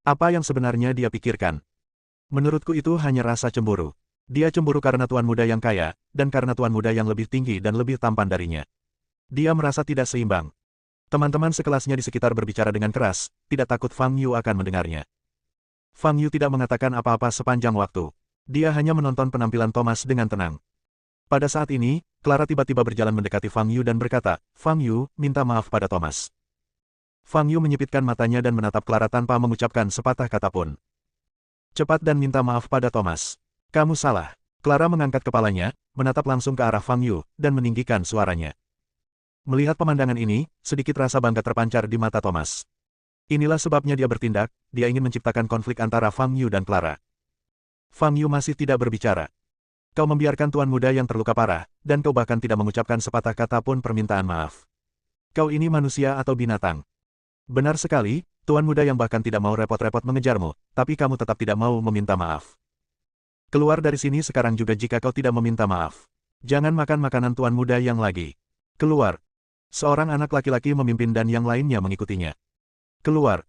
Apa yang sebenarnya dia pikirkan? Menurutku itu hanya rasa cemburu. Dia cemburu karena tuan muda yang kaya, dan karena tuan muda yang lebih tinggi dan lebih tampan darinya. Dia merasa tidak seimbang. Teman-teman sekelasnya di sekitar berbicara dengan keras, tidak takut Fang Yu akan mendengarnya. Fang Yu tidak mengatakan apa-apa sepanjang waktu. Dia hanya menonton penampilan Thomas dengan tenang. Pada saat ini, Clara tiba-tiba berjalan mendekati Fang Yu dan berkata, Fang Yu, minta maaf pada Thomas. Fang Yu menyipitkan matanya dan menatap Clara tanpa mengucapkan sepatah kata pun. Cepat dan minta maaf pada Thomas. Kamu salah. Clara mengangkat kepalanya, menatap langsung ke arah Fang Yu, dan meninggikan suaranya. Melihat pemandangan ini, sedikit rasa bangga terpancar di mata Thomas. Inilah sebabnya dia bertindak, dia ingin menciptakan konflik antara Fang Yu dan Clara. Fang Yu masih tidak berbicara. Kau membiarkan tuan muda yang terluka parah, dan kau bahkan tidak mengucapkan sepatah kata pun permintaan maaf. Kau ini manusia atau binatang? Benar sekali, tuan muda yang bahkan tidak mau repot-repot mengejarmu, tapi kamu tetap tidak mau meminta maaf. Keluar dari sini sekarang juga jika kau tidak meminta maaf. Jangan makan makanan tuan muda yang lagi. Keluar. Seorang anak laki-laki memimpin dan yang lainnya mengikutinya. Keluar.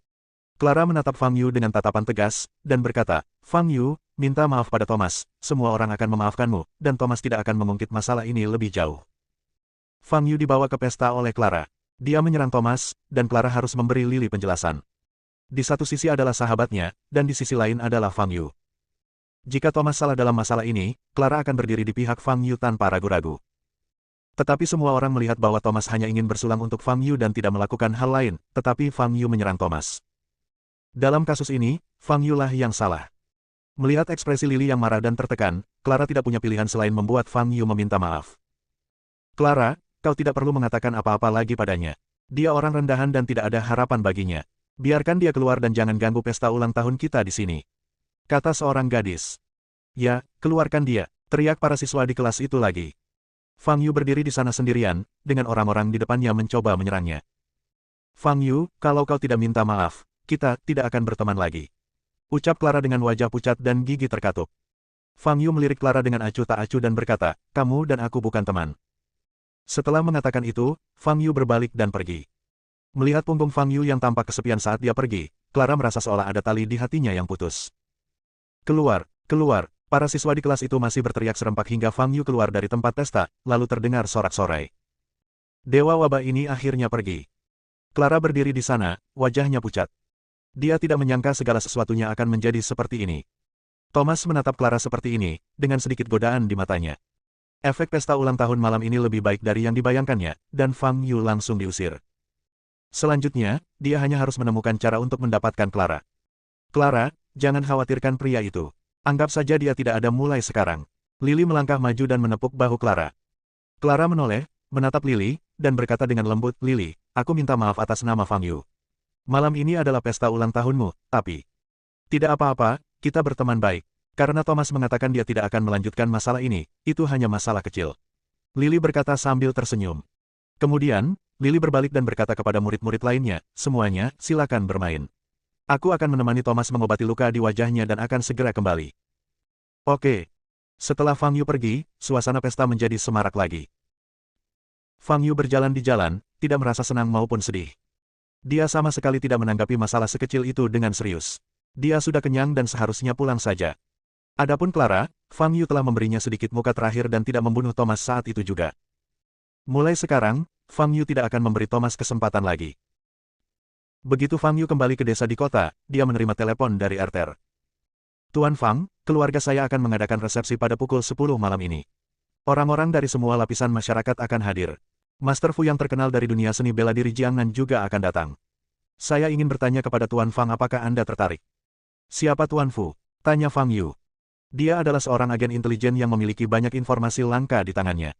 Clara menatap Fang Yu dengan tatapan tegas, dan berkata, Fang Yu, minta maaf pada Thomas, semua orang akan memaafkanmu, dan Thomas tidak akan mengungkit masalah ini lebih jauh. Fang Yu dibawa ke pesta oleh Clara. Dia menyerang Thomas, dan Clara harus memberi Lily penjelasan. Di satu sisi adalah sahabatnya, dan di sisi lain adalah Fang Yu. Jika Thomas salah dalam masalah ini, Clara akan berdiri di pihak Fang Yu tanpa ragu-ragu. Tetapi semua orang melihat bahwa Thomas hanya ingin bersulang untuk Fang Yu dan tidak melakukan hal lain, tetapi Fang Yu menyerang Thomas. Dalam kasus ini, Fang Yu lah yang salah. Melihat ekspresi Lily yang marah dan tertekan, Clara tidak punya pilihan selain membuat Fang Yu meminta maaf. Clara, kau tidak perlu mengatakan apa-apa lagi padanya. Dia orang rendahan dan tidak ada harapan baginya. Biarkan dia keluar dan jangan ganggu pesta ulang tahun kita di sini. Kata seorang gadis. Ya, keluarkan dia, teriak para siswa di kelas itu lagi. Fang Yu berdiri di sana sendirian, dengan orang-orang di depannya mencoba menyerangnya. Fang Yu, kalau kau tidak minta maaf, kita tidak akan berteman lagi. Ucap Clara dengan wajah pucat dan gigi terkatup. Fang Yu melirik Clara dengan acuh tak acuh dan berkata, kamu dan aku bukan teman. Setelah mengatakan itu, Fang Yu berbalik dan pergi. Melihat punggung Fang Yu yang tampak kesepian saat dia pergi, Clara merasa seolah ada tali di hatinya yang putus. Keluar, keluar, para siswa di kelas itu masih berteriak serempak hingga Fang Yu keluar dari tempat pesta, lalu terdengar sorak-sorai. Dewa wabah ini akhirnya pergi. Clara berdiri di sana, wajahnya pucat. Dia tidak menyangka segala sesuatunya akan menjadi seperti ini. Thomas menatap Clara seperti ini, dengan sedikit godaan di matanya. Efek pesta ulang tahun malam ini lebih baik dari yang dibayangkannya, dan Fang Yu langsung diusir. Selanjutnya, dia hanya harus menemukan cara untuk mendapatkan Clara. Clara, jangan khawatirkan pria itu. Anggap saja dia tidak ada mulai sekarang. Lily melangkah maju dan menepuk bahu Clara. Clara menoleh, menatap Lily, dan berkata dengan lembut, Lily, aku minta maaf atas nama Fang Yu. Malam ini adalah pesta ulang tahunmu, tapi... Tidak apa-apa, kita berteman baik. Karena Thomas mengatakan dia tidak akan melanjutkan masalah ini, itu hanya masalah kecil. Lily berkata sambil tersenyum. Kemudian, Lily berbalik dan berkata kepada murid-murid lainnya, semuanya, silakan bermain. Aku akan menemani Thomas mengobati luka di wajahnya dan akan segera kembali. Oke. Setelah Fang Yu pergi, suasana pesta menjadi semarak lagi. Fang Yu berjalan di jalan, tidak merasa senang maupun sedih. Dia sama sekali tidak menanggapi masalah sekecil itu dengan serius. Dia sudah kenyang dan seharusnya pulang saja. Adapun Clara, Fang Yu telah memberinya sedikit muka terakhir dan tidak membunuh Thomas saat itu juga. Mulai sekarang, Fang Yu tidak akan memberi Thomas kesempatan lagi. Begitu Fang Yu kembali ke desa di kota, dia menerima telepon dari Arthur. Tuan Fang, keluarga saya akan mengadakan resepsi pada pukul 10 malam ini. Orang-orang dari semua lapisan masyarakat akan hadir. Master Fu yang terkenal dari dunia seni bela diri Jiangnan juga akan datang. Saya ingin bertanya kepada Tuan Fang apakah Anda tertarik? Siapa Tuan Fu? Tanya Fang Yu. Dia adalah seorang agen intelijen yang memiliki banyak informasi langka di tangannya.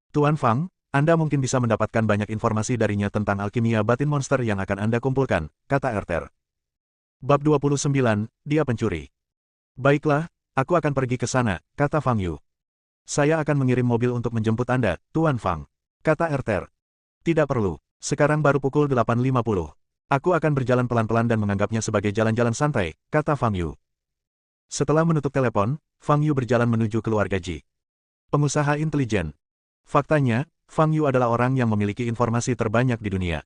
Tuan Fang, Anda mungkin bisa mendapatkan banyak informasi darinya tentang alkimia batin monster yang akan Anda kumpulkan, kata Arthur. Bab 29, Dia Pencuri. Baiklah, aku akan pergi ke sana, kata Fang Yu. Saya akan mengirim mobil untuk menjemput Anda, Tuan Fang, kata Arthur. Tidak perlu, sekarang baru pukul 8.50. Aku akan berjalan pelan-pelan dan menganggapnya sebagai jalan-jalan santai, kata Fang Yu. Setelah menutup telepon, Fang Yu berjalan menuju keluarga Ji. Pengusaha intelijen. Faktanya, Fang Yu adalah orang yang memiliki informasi terbanyak di dunia.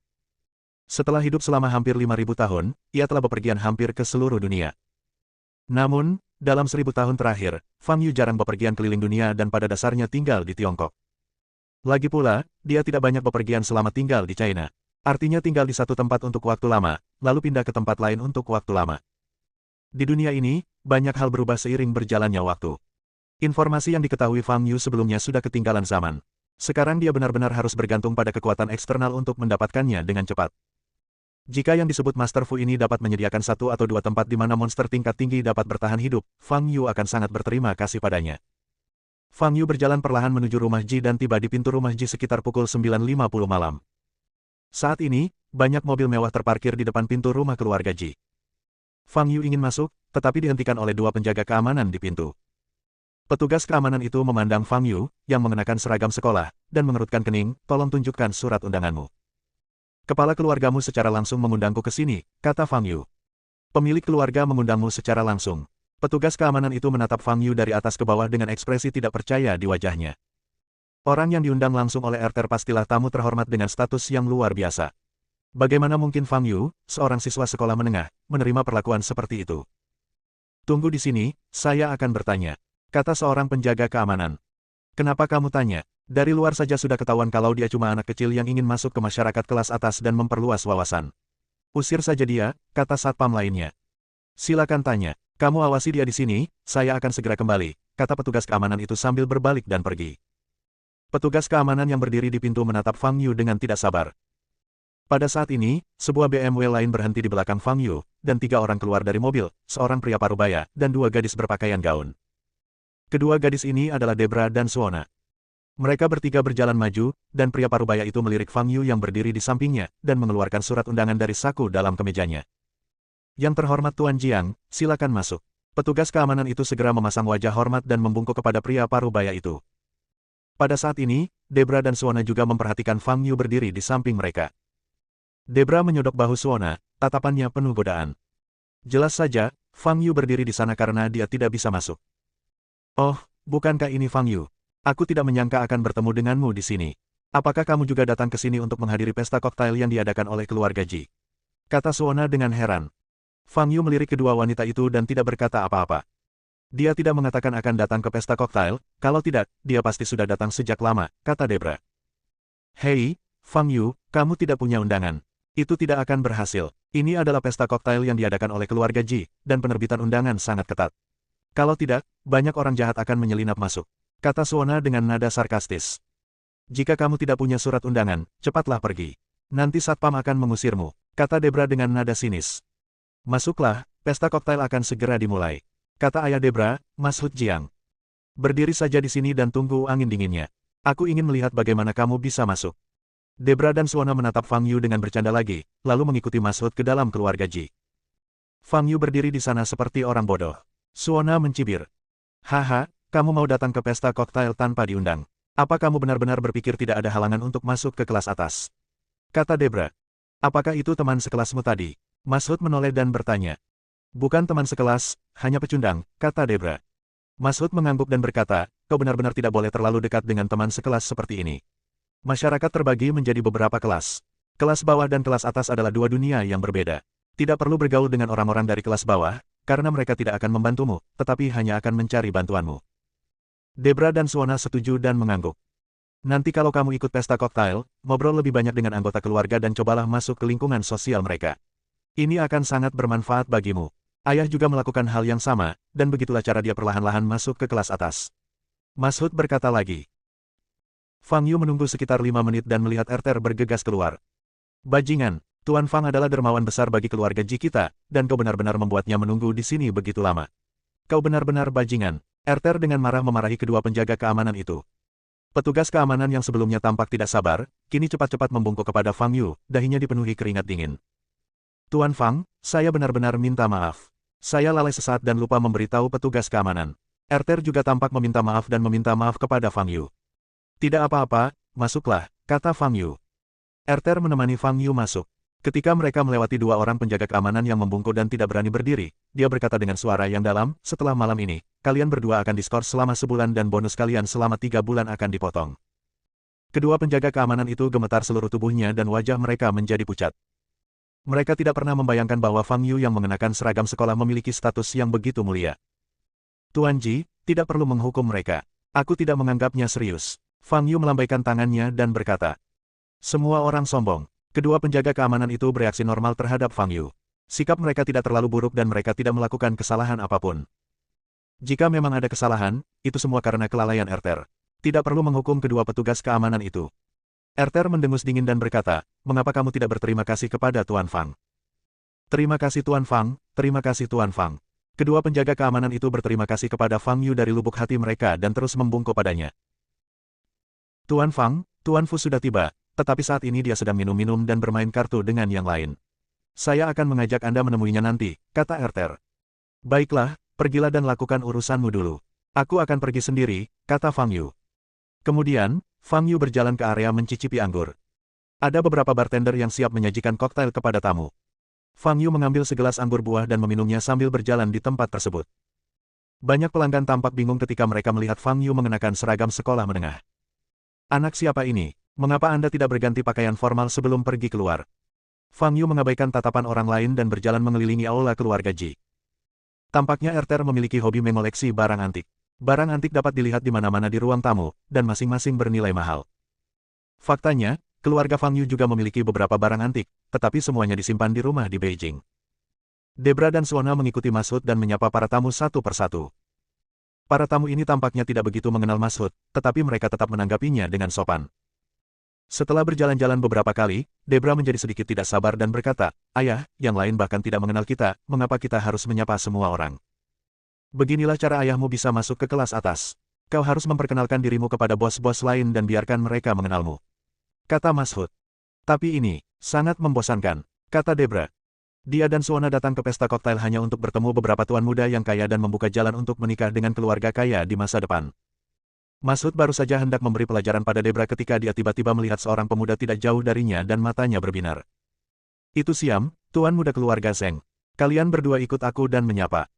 Setelah hidup selama hampir 5.000 tahun, ia telah bepergian hampir ke seluruh dunia. Namun, dalam 1.000 tahun terakhir, Fang Yu jarang bepergian keliling dunia dan pada dasarnya tinggal di Tiongkok. Lagi pula, dia tidak banyak bepergian selama tinggal di China. Artinya tinggal di satu tempat untuk waktu lama, lalu pindah ke tempat lain untuk waktu lama. Di dunia ini, banyak hal berubah seiring berjalannya waktu. Informasi yang diketahui Fang Yu sebelumnya sudah ketinggalan zaman. Sekarang dia benar-benar harus bergantung pada kekuatan eksternal untuk mendapatkannya dengan cepat. Jika yang disebut Master Fu ini dapat menyediakan satu atau dua tempat di mana monster tingkat tinggi dapat bertahan hidup, Fang Yu akan sangat berterima kasih padanya. Fang Yu berjalan perlahan menuju rumah Ji dan tiba di pintu rumah Ji sekitar pukul 9.50 malam. Saat ini, banyak mobil mewah terparkir di depan pintu rumah keluarga Ji. Fang Yu ingin masuk, tetapi dihentikan oleh dua penjaga keamanan di pintu. Petugas keamanan itu memandang Fang Yu, yang mengenakan seragam sekolah, dan mengerutkan kening, tolong tunjukkan surat undanganmu. Kepala keluargamu secara langsung mengundangku ke sini, kata Fang Yu. Pemilik keluarga mengundangmu secara langsung. Petugas keamanan itu menatap Fang Yu dari atas ke bawah dengan ekspresi tidak percaya di wajahnya. Orang yang diundang langsung oleh Arthur pastilah tamu terhormat dengan status yang luar biasa. Bagaimana mungkin Fang Yu, seorang siswa sekolah menengah, menerima perlakuan seperti itu? Tunggu di sini, saya akan bertanya, kata seorang penjaga keamanan. Kenapa kamu tanya? Dari luar saja sudah ketahuan kalau dia cuma anak kecil yang ingin masuk ke masyarakat kelas atas dan memperluas wawasan. Usir saja dia, kata satpam lainnya. Silakan tanya, kamu awasi dia di sini, saya akan segera kembali, kata petugas keamanan itu sambil berbalik dan pergi. Petugas keamanan yang berdiri di pintu menatap Fang Yu dengan tidak sabar. Pada saat ini, sebuah BMW lain berhenti di belakang Fang Yu, dan tiga orang keluar dari mobil, seorang pria parubaya, dan dua gadis berpakaian gaun. Kedua gadis ini adalah Debra dan Suona. Mereka bertiga berjalan maju, dan pria parubaya itu melirik Fang Yu yang berdiri di sampingnya, dan mengeluarkan surat undangan dari saku dalam kemejanya. Yang terhormat Tuan Jiang, silakan masuk. Petugas keamanan itu segera memasang wajah hormat dan membungkuk kepada pria parubaya itu. Pada saat ini, Debra dan Suona juga memperhatikan Fang Yu berdiri di samping mereka. Debra menyodok bahu Suona, tatapannya penuh godaan. Jelas saja, Fang Yu berdiri di sana karena dia tidak bisa masuk. Oh, bukankah ini Fang Yu? Aku tidak menyangka akan bertemu denganmu di sini. Apakah kamu juga datang ke sini untuk menghadiri pesta koktail yang diadakan oleh keluarga Ji? Kata Suona dengan heran. Fang Yu melirik kedua wanita itu dan tidak berkata apa-apa. Dia tidak mengatakan akan datang ke pesta koktail, kalau tidak, dia pasti sudah datang sejak lama, kata Debra. Hei, Fang Yu, kamu tidak punya undangan. Itu tidak akan berhasil. Ini adalah pesta koktail yang diadakan oleh keluarga Ji, dan penerbitan undangan sangat ketat. Kalau tidak, banyak orang jahat akan menyelinap masuk, kata Suona dengan nada sarkastis. Jika kamu tidak punya surat undangan, cepatlah pergi. Nanti satpam akan mengusirmu, kata Debra dengan nada sinis. Masuklah, pesta koktail akan segera dimulai, kata ayah Debra, Mas Hut Jiang. Berdiri saja di sini dan tunggu angin dinginnya. Aku ingin melihat bagaimana kamu bisa masuk. Debra dan Suona menatap Fang Yu dengan bercanda lagi, lalu mengikuti Mas Hut ke dalam keluarga Ji. Fang Yu berdiri di sana seperti orang bodoh. Suona mencibir. Haha, kamu mau datang ke pesta koktail tanpa diundang. Apa kamu benar-benar berpikir tidak ada halangan untuk masuk ke kelas atas? Kata Debra. Apakah itu teman sekelasmu tadi? Masud menoleh dan bertanya. Bukan teman sekelas, hanya pecundang, kata Debra. Masud mengangguk dan berkata, kau benar-benar tidak boleh terlalu dekat dengan teman sekelas seperti ini. Masyarakat terbagi menjadi beberapa kelas. Kelas bawah dan kelas atas adalah dua dunia yang berbeda. Tidak perlu bergaul dengan orang-orang dari kelas bawah, karena mereka tidak akan membantumu, tetapi hanya akan mencari bantuanmu. Debra dan Suona setuju dan mengangguk. Nanti kalau kamu ikut pesta koktail, ngobrol lebih banyak dengan anggota keluarga dan cobalah masuk ke lingkungan sosial mereka. Ini akan sangat bermanfaat bagimu. Ayah juga melakukan hal yang sama, dan begitulah cara dia perlahan-lahan masuk ke kelas atas. Masud berkata lagi. Fang Yu menunggu sekitar 5 menit dan melihat Erter bergegas keluar. Bajingan, Tuan Fang adalah dermawan besar bagi keluarga Ji kita, dan kau benar-benar membuatnya menunggu di sini begitu lama. Kau benar-benar bajingan. Erter dengan marah memarahi kedua penjaga keamanan itu. Petugas keamanan yang sebelumnya tampak tidak sabar, kini cepat-cepat membungkuk kepada Fang Yu, dahinya dipenuhi keringat dingin. Tuan Fang, saya benar-benar minta maaf. Saya lalai sesaat dan lupa memberitahu petugas keamanan. Erter juga tampak meminta maaf dan meminta maaf kepada Fang Yu. Tidak apa-apa, masuklah, kata Fang Yu. Erter menemani Fang Yu masuk. Ketika mereka melewati dua orang penjaga keamanan yang membungkuk dan tidak berani berdiri, dia berkata dengan suara yang dalam, setelah malam ini, kalian berdua akan diskors selama sebulan dan bonus kalian selama 3 bulan akan dipotong. Kedua penjaga keamanan itu gemetar seluruh tubuhnya dan wajah mereka menjadi pucat. Mereka tidak pernah membayangkan bahwa Fang Yu yang mengenakan seragam sekolah memiliki status yang begitu mulia. Tuan Ji, tidak perlu menghukum mereka. Aku tidak menganggapnya serius. Fang Yu melambaikan tangannya dan berkata. Semua orang sombong. Kedua penjaga keamanan itu bereaksi normal terhadap Fang Yu. Sikap mereka tidak terlalu buruk dan mereka tidak melakukan kesalahan apapun. Jika memang ada kesalahan, itu semua karena kelalaian Erter. Tidak perlu menghukum kedua petugas keamanan itu. Erter mendengus dingin dan berkata, mengapa kamu tidak berterima kasih kepada Tuan Fang? Terima kasih Tuan Fang, terima kasih Tuan Fang. Kedua penjaga keamanan itu berterima kasih kepada Fang Yu dari lubuk hati mereka dan terus membungkuk padanya. Tuan Fang, Tuan Fu sudah tiba, tetapi saat ini dia sedang minum-minum dan bermain kartu dengan yang lain. Saya akan mengajak Anda menemuinya nanti, kata Erter. Baiklah, pergilah dan lakukan urusanmu dulu. Aku akan pergi sendiri, kata Fang Yu. Kemudian, Fang Yu berjalan ke area mencicipi anggur. Ada beberapa bartender yang siap menyajikan koktail kepada tamu. Fang Yu mengambil segelas anggur buah dan meminumnya sambil berjalan di tempat tersebut. Banyak pelanggan tampak bingung ketika mereka melihat Fang Yu mengenakan seragam sekolah menengah. Anak siapa ini? Mengapa Anda tidak berganti pakaian formal sebelum pergi keluar? Fang Yu mengabaikan tatapan orang lain dan berjalan mengelilingi aula keluarga Ji. Tampaknya Erter memiliki hobi mengoleksi barang antik. Barang antik dapat dilihat di mana-mana di ruang tamu, dan masing-masing bernilai mahal. Faktanya, keluarga Fang Yu juga memiliki beberapa barang antik, tetapi semuanya disimpan di rumah di Beijing. Debra dan Suona mengikuti Masud dan menyapa para tamu satu persatu. Para tamu ini tampaknya tidak begitu mengenal Masud, tetapi mereka tetap menanggapinya dengan sopan. Setelah berjalan-jalan beberapa kali, Debra menjadi sedikit tidak sabar dan berkata, Ayah, yang lain bahkan tidak mengenal kita, mengapa kita harus menyapa semua orang? Beginilah cara ayahmu bisa masuk ke kelas atas. Kau harus memperkenalkan dirimu kepada bos-bos lain dan biarkan mereka mengenalmu. Kata Masud. Tapi ini, sangat membosankan, kata Debra. Dia dan Suona datang ke pesta koktail hanya untuk bertemu beberapa tuan muda yang kaya dan membuka jalan untuk menikah dengan keluarga kaya di masa depan. Masud baru saja hendak memberi pelajaran pada Debra ketika dia tiba-tiba melihat seorang pemuda tidak jauh darinya dan matanya berbinar. Itu Siam, tuan muda keluarga Zeng. Kalian berdua ikut aku dan menyapa.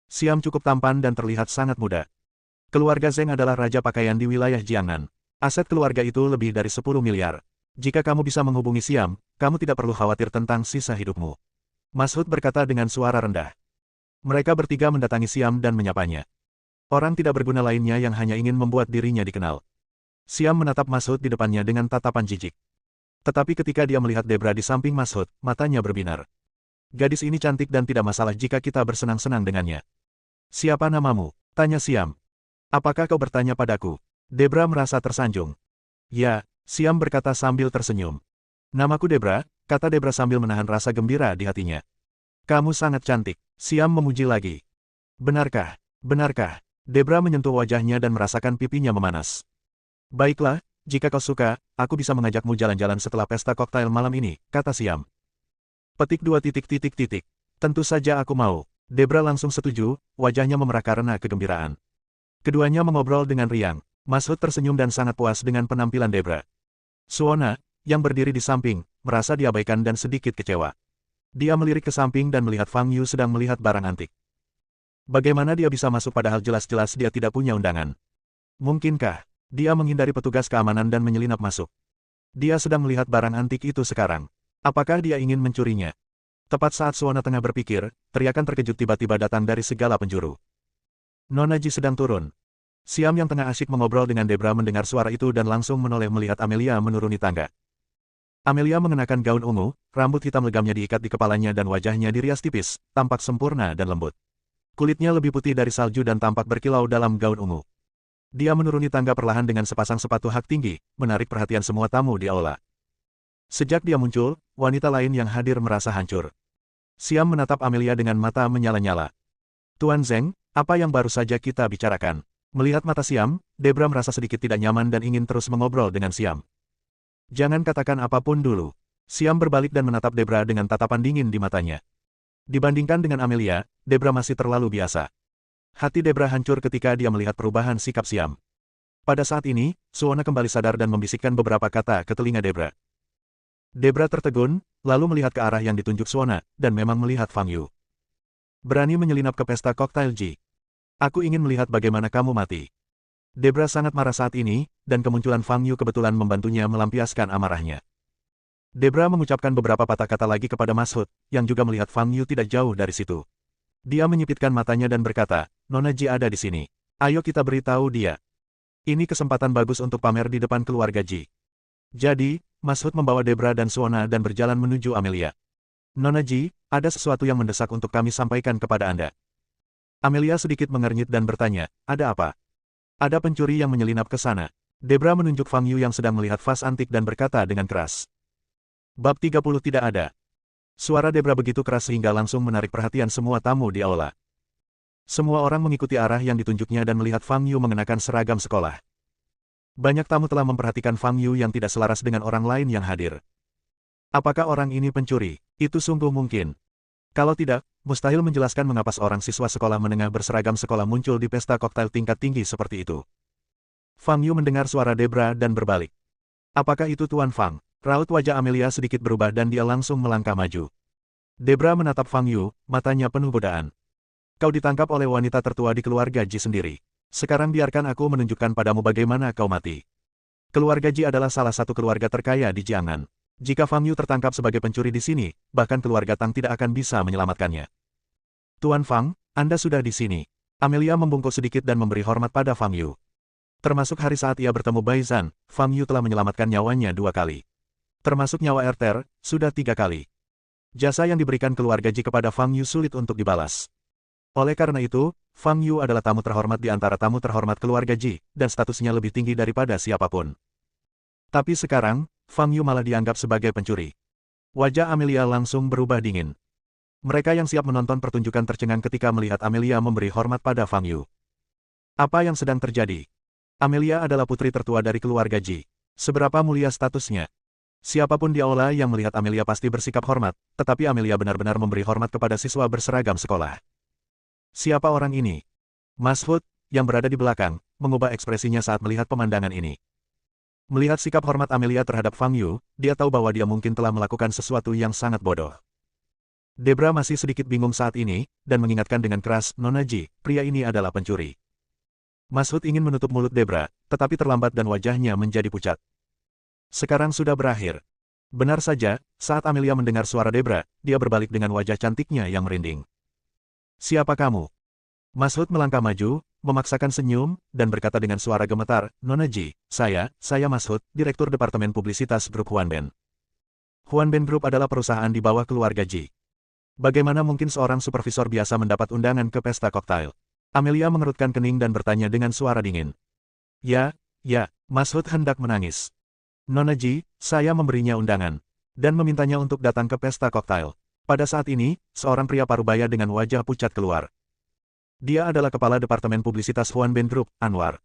Siam cukup tampan dan terlihat sangat muda. Keluarga Zeng adalah raja pakaian di wilayah Jiangnan. Aset keluarga itu lebih dari 10 miliar. Jika kamu bisa menghubungi Siam, kamu tidak perlu khawatir tentang sisa hidupmu. Masud berkata dengan suara rendah. Mereka bertiga mendatangi Siam dan menyapanya. Orang tidak berguna lainnya yang hanya ingin membuat dirinya dikenal. Siam menatap Masud di depannya dengan tatapan jijik. Tetapi ketika dia melihat Debra di samping Masud, matanya berbinar. Gadis ini cantik dan tidak masalah jika kita bersenang-senang dengannya. Siapa namamu? Tanya Siam. Apakah kau bertanya padaku? Debra merasa tersanjung. Ya, Siam berkata sambil tersenyum. Namaku Debra, kata Debra sambil menahan rasa gembira di hatinya. Kamu sangat cantik. Siam memuji lagi. Benarkah? Benarkah? Debra menyentuh wajahnya dan merasakan pipinya memanas. Baiklah, jika kau suka, aku bisa mengajakmu jalan-jalan setelah pesta koktail malam ini, kata Siam. Petik 2 titik. Tentu saja aku mau. Debra langsung setuju, wajahnya memerah karena kegembiraan. Keduanya mengobrol dengan riang. Masud tersenyum dan sangat puas dengan penampilan Debra. Suona, yang berdiri di samping, merasa diabaikan dan sedikit kecewa. Dia melirik ke samping dan melihat Fang Yu sedang melihat barang antik. Bagaimana dia bisa masuk padahal jelas-jelas dia tidak punya undangan? Mungkinkah dia menghindari petugas keamanan dan menyelinap masuk? Dia sedang melihat barang antik itu sekarang. Apakah dia ingin mencurinya? Tepat saat Suona tengah berpikir, teriakan terkejut tiba-tiba datang dari segala penjuru. Nona Ji sedang turun. Siam yang tengah asyik mengobrol dengan Debra mendengar suara itu dan langsung menoleh melihat Amelia menuruni tangga. Amelia mengenakan gaun ungu, rambut hitam legamnya diikat di kepalanya dan wajahnya dirias tipis, tampak sempurna dan lembut. Kulitnya lebih putih dari salju dan tampak berkilau dalam gaun ungu. Dia menuruni tangga perlahan dengan sepasang sepatu hak tinggi, menarik perhatian semua tamu di aula. Sejak dia muncul, wanita lain yang hadir merasa hancur. Siam menatap Amelia dengan mata menyala-nyala. Tuan Zeng, apa yang baru saja kita bicarakan? Melihat mata Siam, Debra merasa sedikit tidak nyaman dan ingin terus mengobrol dengan Siam. Jangan katakan apapun dulu. Siam berbalik dan menatap Debra dengan tatapan dingin di matanya. Dibandingkan dengan Amelia, Debra masih terlalu biasa. Hati Debra hancur ketika dia melihat perubahan sikap Siam. Pada saat ini, Suona kembali sadar dan membisikkan beberapa kata ke telinga Debra. Debra tertegun, lalu melihat ke arah yang ditunjuk Suona, dan memang melihat Fang Yu. Berani menyelinap ke pesta koktail Ji. Aku ingin melihat bagaimana kamu mati. Debra sangat marah saat ini, dan kemunculan Fang Yu kebetulan membantunya melampiaskan amarahnya. Debra mengucapkan beberapa patah kata lagi kepada Masud, yang juga melihat Fang Yu tidak jauh dari situ. Dia menyipitkan matanya dan berkata, Nona Ji ada di sini. Ayo kita beritahu dia. Ini kesempatan bagus untuk pamer di depan keluarga Ji. Jadi, Masud membawa Debra dan Suona dan berjalan menuju Amelia. Nona Ji, ada sesuatu yang mendesak untuk kami sampaikan kepada Anda. Amelia sedikit mengernyit dan bertanya, ada apa? Ada pencuri yang menyelinap ke sana. Debra menunjuk Fang Yu yang sedang melihat vas antik dan berkata dengan keras. Bab 30 tidak ada. Suara Debra begitu keras sehingga langsung menarik perhatian semua tamu di aula. Semua orang mengikuti arah yang ditunjuknya dan melihat Fang Yu mengenakan seragam sekolah. Banyak tamu telah memperhatikan Fang Yu yang tidak selaras dengan orang lain yang hadir. Apakah orang ini pencuri? Itu sungguh mungkin. Kalau tidak, mustahil menjelaskan mengapa seorang siswa sekolah menengah berseragam sekolah muncul di pesta koktail tingkat tinggi seperti itu. Fang Yu mendengar suara Debra dan berbalik. Apakah itu Tuan Fang? Raut wajah Amelia sedikit berubah dan dia langsung melangkah maju. Debra menatap Fang Yu, matanya penuh godaan. Kau ditangkap oleh wanita tertua di keluarga Ji sendiri. Sekarang biarkan aku menunjukkan padamu bagaimana kau mati. Keluarga Ji adalah salah satu keluarga terkaya di Jiangnan. Jika Fang Yu tertangkap sebagai pencuri di sini, bahkan keluarga Tang tidak akan bisa menyelamatkannya. Tuan Fang, Anda sudah di sini. Amelia membungkuk sedikit dan memberi hormat pada Fang Yu. Termasuk hari saat ia bertemu Bai Zhan, Fang Yu telah menyelamatkan nyawanya 2 kali. Termasuk nyawa Erter, sudah 3 kali. Jasa yang diberikan keluarga Ji kepada Fang Yu sulit untuk dibalas. Oleh karena itu, Fang Yu adalah tamu terhormat di antara tamu terhormat keluarga Ji, dan statusnya lebih tinggi daripada siapapun. Tapi sekarang, Fang Yu malah dianggap sebagai pencuri. Wajah Amelia langsung berubah dingin. Mereka yang siap menonton pertunjukan tercengang ketika melihat Amelia memberi hormat pada Fang Yu. Apa yang sedang terjadi? Amelia adalah putri tertua dari keluarga Ji. Seberapa mulia statusnya? Siapapun di aula yang melihat Amelia pasti bersikap hormat, tetapi Amelia benar-benar memberi hormat kepada siswa berseragam sekolah. Siapa orang ini? Masud, yang berada di belakang, mengubah ekspresinya saat melihat pemandangan ini. Melihat sikap hormat Amelia terhadap Fang Yu, dia tahu bahwa dia mungkin telah melakukan sesuatu yang sangat bodoh. Debra masih sedikit bingung saat ini, dan mengingatkan dengan keras, Nona Ji, pria ini adalah pencuri. Masud ingin menutup mulut Debra, tetapi terlambat dan wajahnya menjadi pucat. Sekarang sudah berakhir. Benar saja, saat Amelia mendengar suara Debra, dia berbalik dengan wajah cantiknya yang merinding. Siapa kamu? Masud melangkah maju, memaksakan senyum, dan berkata dengan suara gemetar, Nona Ji, saya Masud, Direktur Departemen Publisitas Grup Huanben. Huanben Group adalah perusahaan di bawah keluarga Ji. Bagaimana mungkin seorang supervisor biasa mendapat undangan ke pesta koktail? Amelia mengerutkan kening dan bertanya dengan suara dingin. Ya, Masud hendak menangis. Nona Ji, saya memberinya undangan, dan memintanya untuk datang ke pesta koktail. Pada saat ini, seorang pria parubaya dengan wajah pucat keluar. Dia adalah kepala Departemen Publisitas Huanben Group, Anwar.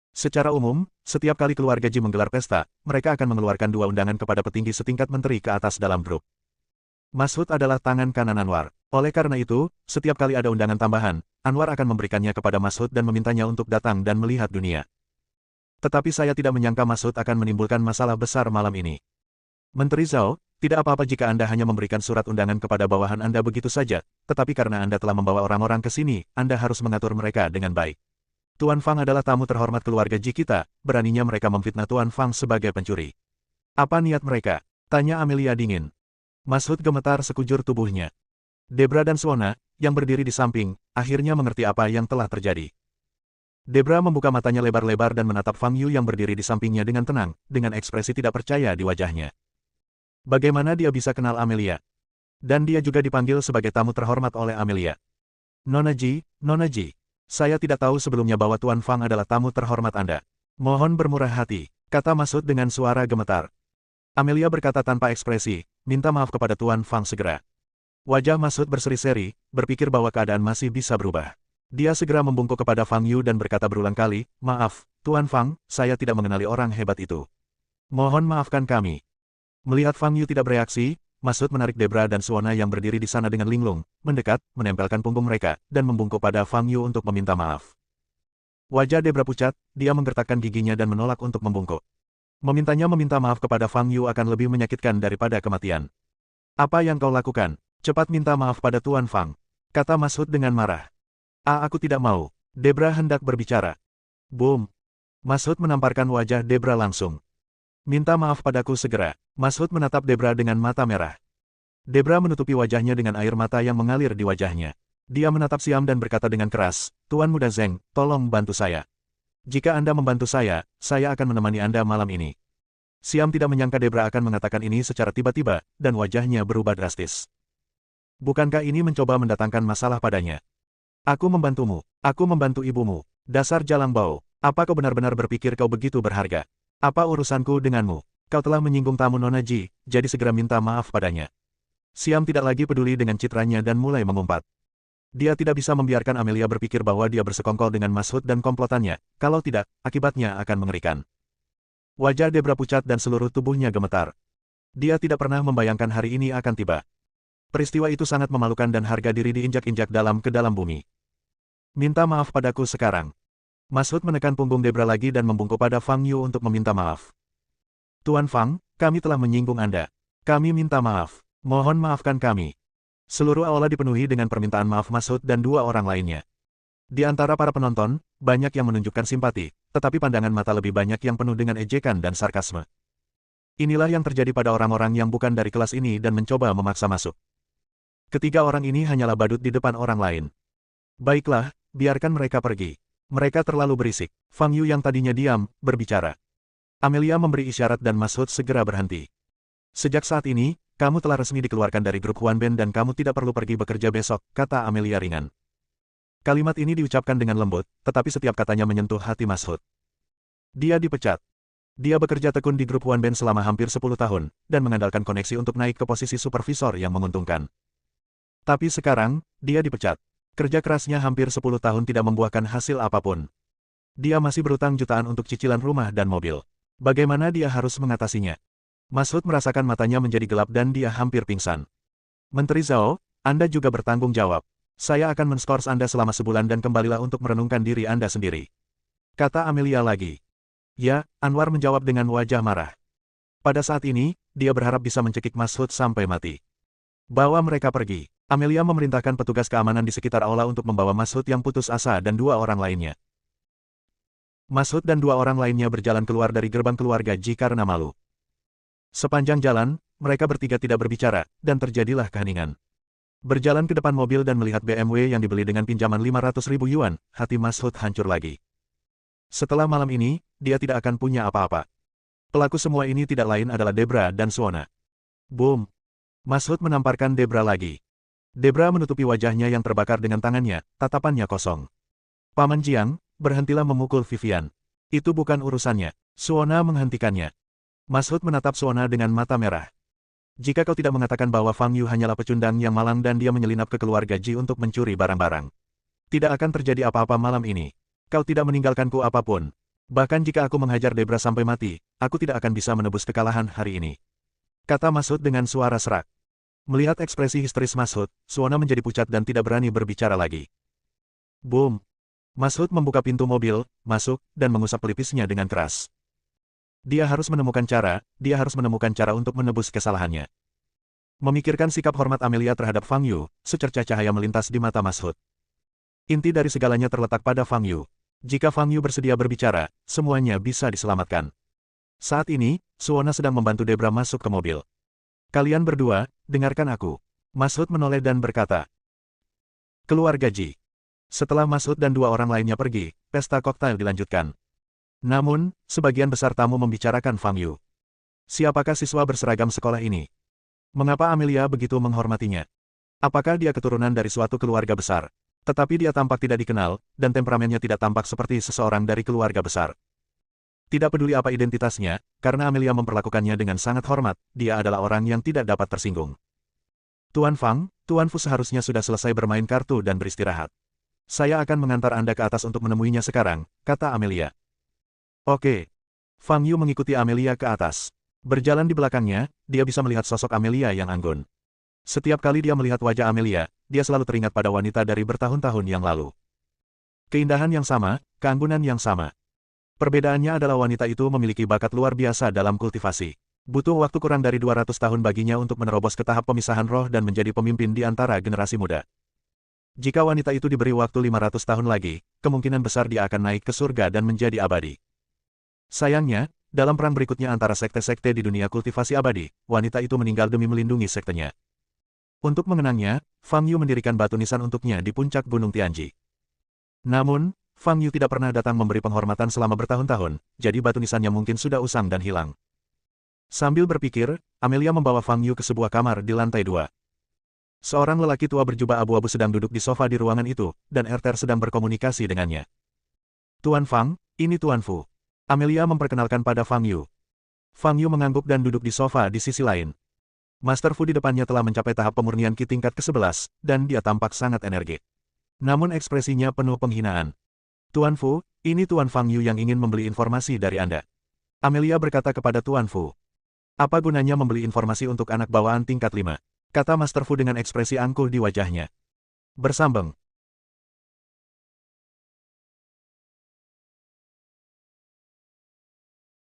Secara umum, setiap kali keluarga Ji menggelar pesta, mereka akan mengeluarkan 2 undangan kepada petinggi setingkat menteri ke atas dalam grup. Masud adalah tangan kanan Anwar. Oleh karena itu, setiap kali ada undangan tambahan, Anwar akan memberikannya kepada Masud dan memintanya untuk datang dan melihat dunia. Tetapi saya tidak menyangka Masud akan menimbulkan masalah besar malam ini. Menteri Zhao, tidak apa-apa jika Anda hanya memberikan surat undangan kepada bawahan Anda begitu saja, tetapi karena Anda telah membawa orang-orang ke sini, Anda harus mengatur mereka dengan baik. Tuan Fang adalah tamu terhormat keluarga Ji kita, beraninya mereka memfitnah Tuan Fang sebagai pencuri. Apa niat mereka? Tanya Amelia dingin. Masud gemetar sekujur tubuhnya. Debra dan Suona, yang berdiri di samping, akhirnya mengerti apa yang telah terjadi. Debra membuka matanya lebar-lebar dan menatap Fang Yu yang berdiri di sampingnya dengan tenang, dengan ekspresi tidak percaya di wajahnya. Bagaimana dia bisa kenal Amelia? Dan dia juga dipanggil sebagai tamu terhormat oleh Amelia. Nona Ji, saya tidak tahu sebelumnya bahwa Tuan Fang adalah tamu terhormat Anda. Mohon bermurah hati, kata Masud dengan suara gemetar. Amelia berkata tanpa ekspresi, minta maaf kepada Tuan Fang segera. Wajah Masud berseri-seri, berpikir bahwa keadaan masih bisa berubah. Dia segera membungkuk kepada Fang Yu dan berkata berulang kali, maaf, Tuan Fang, saya tidak mengenali orang hebat itu. Mohon maafkan kami. Melihat Fang Yu tidak bereaksi, Masud menarik Debra dan Suona yang berdiri di sana dengan linglung, mendekat, menempelkan punggung mereka, dan membungkuk pada Fang Yu untuk meminta maaf. Wajah Debra pucat, dia menggertakkan giginya dan menolak untuk membungkuk. Memintanya meminta maaf kepada Fang Yu akan lebih menyakitkan daripada kematian. Apa yang kau lakukan? Cepat minta maaf pada Tuan Fang, kata Masud dengan marah. Aku tidak mau. Debra hendak berbicara. Boom. Masud menamparkan wajah Debra langsung. Minta maaf padaku segera. Masud menatap Debra dengan mata merah. Debra menutupi wajahnya dengan air mata yang mengalir di wajahnya. Dia menatap Siam dan berkata dengan keras, Tuan Muda Zeng, tolong bantu saya. Jika Anda membantu saya akan menemani Anda malam ini. Siam tidak menyangka Debra akan mengatakan ini secara tiba-tiba, dan wajahnya berubah drastis. Bukankah ini mencoba mendatangkan masalah padanya? Aku membantumu. Aku membantu ibumu. Dasar jalang bau. Apa kau benar-benar berpikir kau begitu berharga? Apa urusanku denganmu? Kau telah menyinggung tamu Nona Ji, jadi segera minta maaf padanya. Siam tidak lagi peduli dengan citranya dan mulai mengumpat. Dia tidak bisa membiarkan Amelia berpikir bahwa dia bersekongkol dengan Masud dan komplotannya, kalau tidak, akibatnya akan mengerikan. Wajah Debra pucat dan seluruh tubuhnya gemetar. Dia tidak pernah membayangkan hari ini akan tiba. Peristiwa itu sangat memalukan dan harga diri diinjak-injak dalam ke dalam bumi. Minta maaf padaku sekarang. Masud menekan punggung Debra lagi dan membungkuk pada Fang Yu untuk meminta maaf. Tuan Fang, kami telah menyinggung Anda. Kami minta maaf. Mohon maafkan kami. Seluruh aula dipenuhi dengan permintaan maaf Masud dan dua orang lainnya. Di antara para penonton, banyak yang menunjukkan simpati, tetapi pandangan mata lebih banyak yang penuh dengan ejekan dan sarkasme. Inilah yang terjadi pada orang-orang yang bukan dari kelas ini dan mencoba memaksa masuk. Ketiga orang ini hanyalah badut di depan orang lain. Baiklah, biarkan mereka pergi. Mereka terlalu berisik. Fang Yu yang tadinya diam, berbicara. Amelia memberi isyarat dan Masud segera berhenti. Sejak saat ini, kamu telah resmi dikeluarkan dari grup Huan Ben dan kamu tidak perlu pergi bekerja besok, kata Amelia ringan. Kalimat ini diucapkan dengan lembut, tetapi setiap katanya menyentuh hati Masud. Dia dipecat. Dia bekerja tekun di grup Huan Ben selama hampir 10 tahun, dan mengandalkan koneksi untuk naik ke posisi supervisor yang menguntungkan. Tapi sekarang, dia dipecat. Kerja kerasnya hampir 10 tahun tidak membuahkan hasil apapun. Dia masih berutang jutaan untuk cicilan rumah dan mobil. Bagaimana dia harus mengatasinya? Masud merasakan matanya menjadi gelap dan dia hampir pingsan. Menteri Zhao, Anda juga bertanggung jawab. Saya akan menskors Anda selama sebulan dan kembalilah untuk merenungkan diri Anda sendiri. Kata Amelia lagi. Ya, Anwar menjawab dengan wajah marah. Pada saat ini, dia berharap bisa mencekik Masud sampai mati. Bawa mereka pergi. Amelia memerintahkan petugas keamanan di sekitar aula untuk membawa Masud yang putus asa dan dua orang lainnya. Masud dan dua orang lainnya berjalan keluar dari gerbang keluarga Ji karena malu. Sepanjang jalan, mereka bertiga tidak berbicara, dan terjadilah keheningan. Berjalan ke depan mobil dan melihat BMW yang dibeli dengan pinjaman 500.000 yuan, hati Masud hancur lagi. Setelah malam ini, dia tidak akan punya apa-apa. Pelaku semua ini tidak lain adalah Debra dan Suona. Boom! Masud menamparkan Debra lagi. Debra menutupi wajahnya yang terbakar dengan tangannya, tatapannya kosong. Paman Jiang, berhentilah memukul Vivian. Itu bukan urusannya. Suona menghentikannya. Masud menatap Suona dengan mata merah. Jika kau tidak mengatakan bahwa Fang Yu hanyalah pecundang yang malang dan dia menyelinap ke keluarga Ji untuk mencuri barang-barang, tidak akan terjadi apa-apa malam ini. Kau tidak meninggalkanku apapun. Bahkan jika aku menghajar Debra sampai mati, aku tidak akan bisa menebus kekalahan hari ini. Kata Masud dengan suara serak. Melihat ekspresi histeris Masud, Suona menjadi pucat dan tidak berani berbicara lagi. Boom! Masud membuka pintu mobil, masuk, dan mengusap pelipisnya dengan keras. Dia harus menemukan cara untuk menebus kesalahannya. Memikirkan sikap hormat Amelia terhadap Fang Yu, secercah cahaya melintas di mata Masud. Inti dari segalanya terletak pada Fang Yu. Jika Fang Yu bersedia berbicara, semuanya bisa diselamatkan. Saat ini, Suona sedang membantu Debra masuk ke mobil. Kalian berdua, dengarkan aku. Masud menoleh dan berkata. Keluarga Ji. Setelah Masud dan dua orang lainnya pergi, pesta koktail dilanjutkan. Namun, sebagian besar tamu membicarakan Fang Yu. Siapakah siswa berseragam sekolah ini? Mengapa Amelia begitu menghormatinya? Apakah dia keturunan dari suatu keluarga besar? Tetapi dia tampak tidak dikenal, dan temperamennya tidak tampak seperti seseorang dari keluarga besar. Tidak peduli apa identitasnya, karena Amelia memperlakukannya dengan sangat hormat, dia adalah orang yang tidak dapat tersinggung. Tuan Fang, Tuan Fu seharusnya sudah selesai bermain kartu dan beristirahat. Saya akan mengantar Anda ke atas untuk menemuinya sekarang, kata Amelia. Oke. Fang Yu mengikuti Amelia ke atas. Berjalan di belakangnya, dia bisa melihat sosok Amelia yang anggun. Setiap kali dia melihat wajah Amelia, dia selalu teringat pada wanita dari bertahun-tahun yang lalu. Keindahan yang sama, keanggunan yang sama. Perbedaannya adalah wanita itu memiliki bakat luar biasa dalam kultivasi. Butuh waktu kurang dari 200 tahun baginya untuk menerobos ke tahap pemisahan roh dan menjadi pemimpin di antara generasi muda. Jika wanita itu diberi waktu 500 tahun lagi, kemungkinan besar dia akan naik ke surga dan menjadi abadi. Sayangnya, dalam perang berikutnya antara sekte-sekte di dunia kultivasi abadi, wanita itu meninggal demi melindungi sektenya. Untuk mengenangnya, Fang Yu mendirikan batu nisan untuknya di puncak Gunung Tianji. Namun, Fang Yu tidak pernah datang memberi penghormatan selama bertahun-tahun, jadi batu nisannya mungkin sudah usang dan hilang. Sambil berpikir, Amelia membawa Fang Yu ke sebuah kamar di lantai 2. Seorang lelaki tua berjubah abu-abu sedang duduk di sofa di ruangan itu, dan Erter sedang berkomunikasi dengannya. Tuan Fang, ini Tuan Fu. Amelia memperkenalkan pada Fang Yu. Fang Yu mengangguk dan duduk di sofa di sisi lain. Master Fu di depannya telah mencapai tahap pemurnian Qi tingkat ke-11, dan dia tampak sangat energik. Namun ekspresinya penuh penghinaan. Tuan Fu, ini Tuan Fang Yu yang ingin membeli informasi dari Anda. Amelia berkata kepada Tuan Fu. Apa gunanya membeli informasi untuk anak bawaan tingkat 5? Kata Master Fu dengan ekspresi angkuh di wajahnya. Bersambung.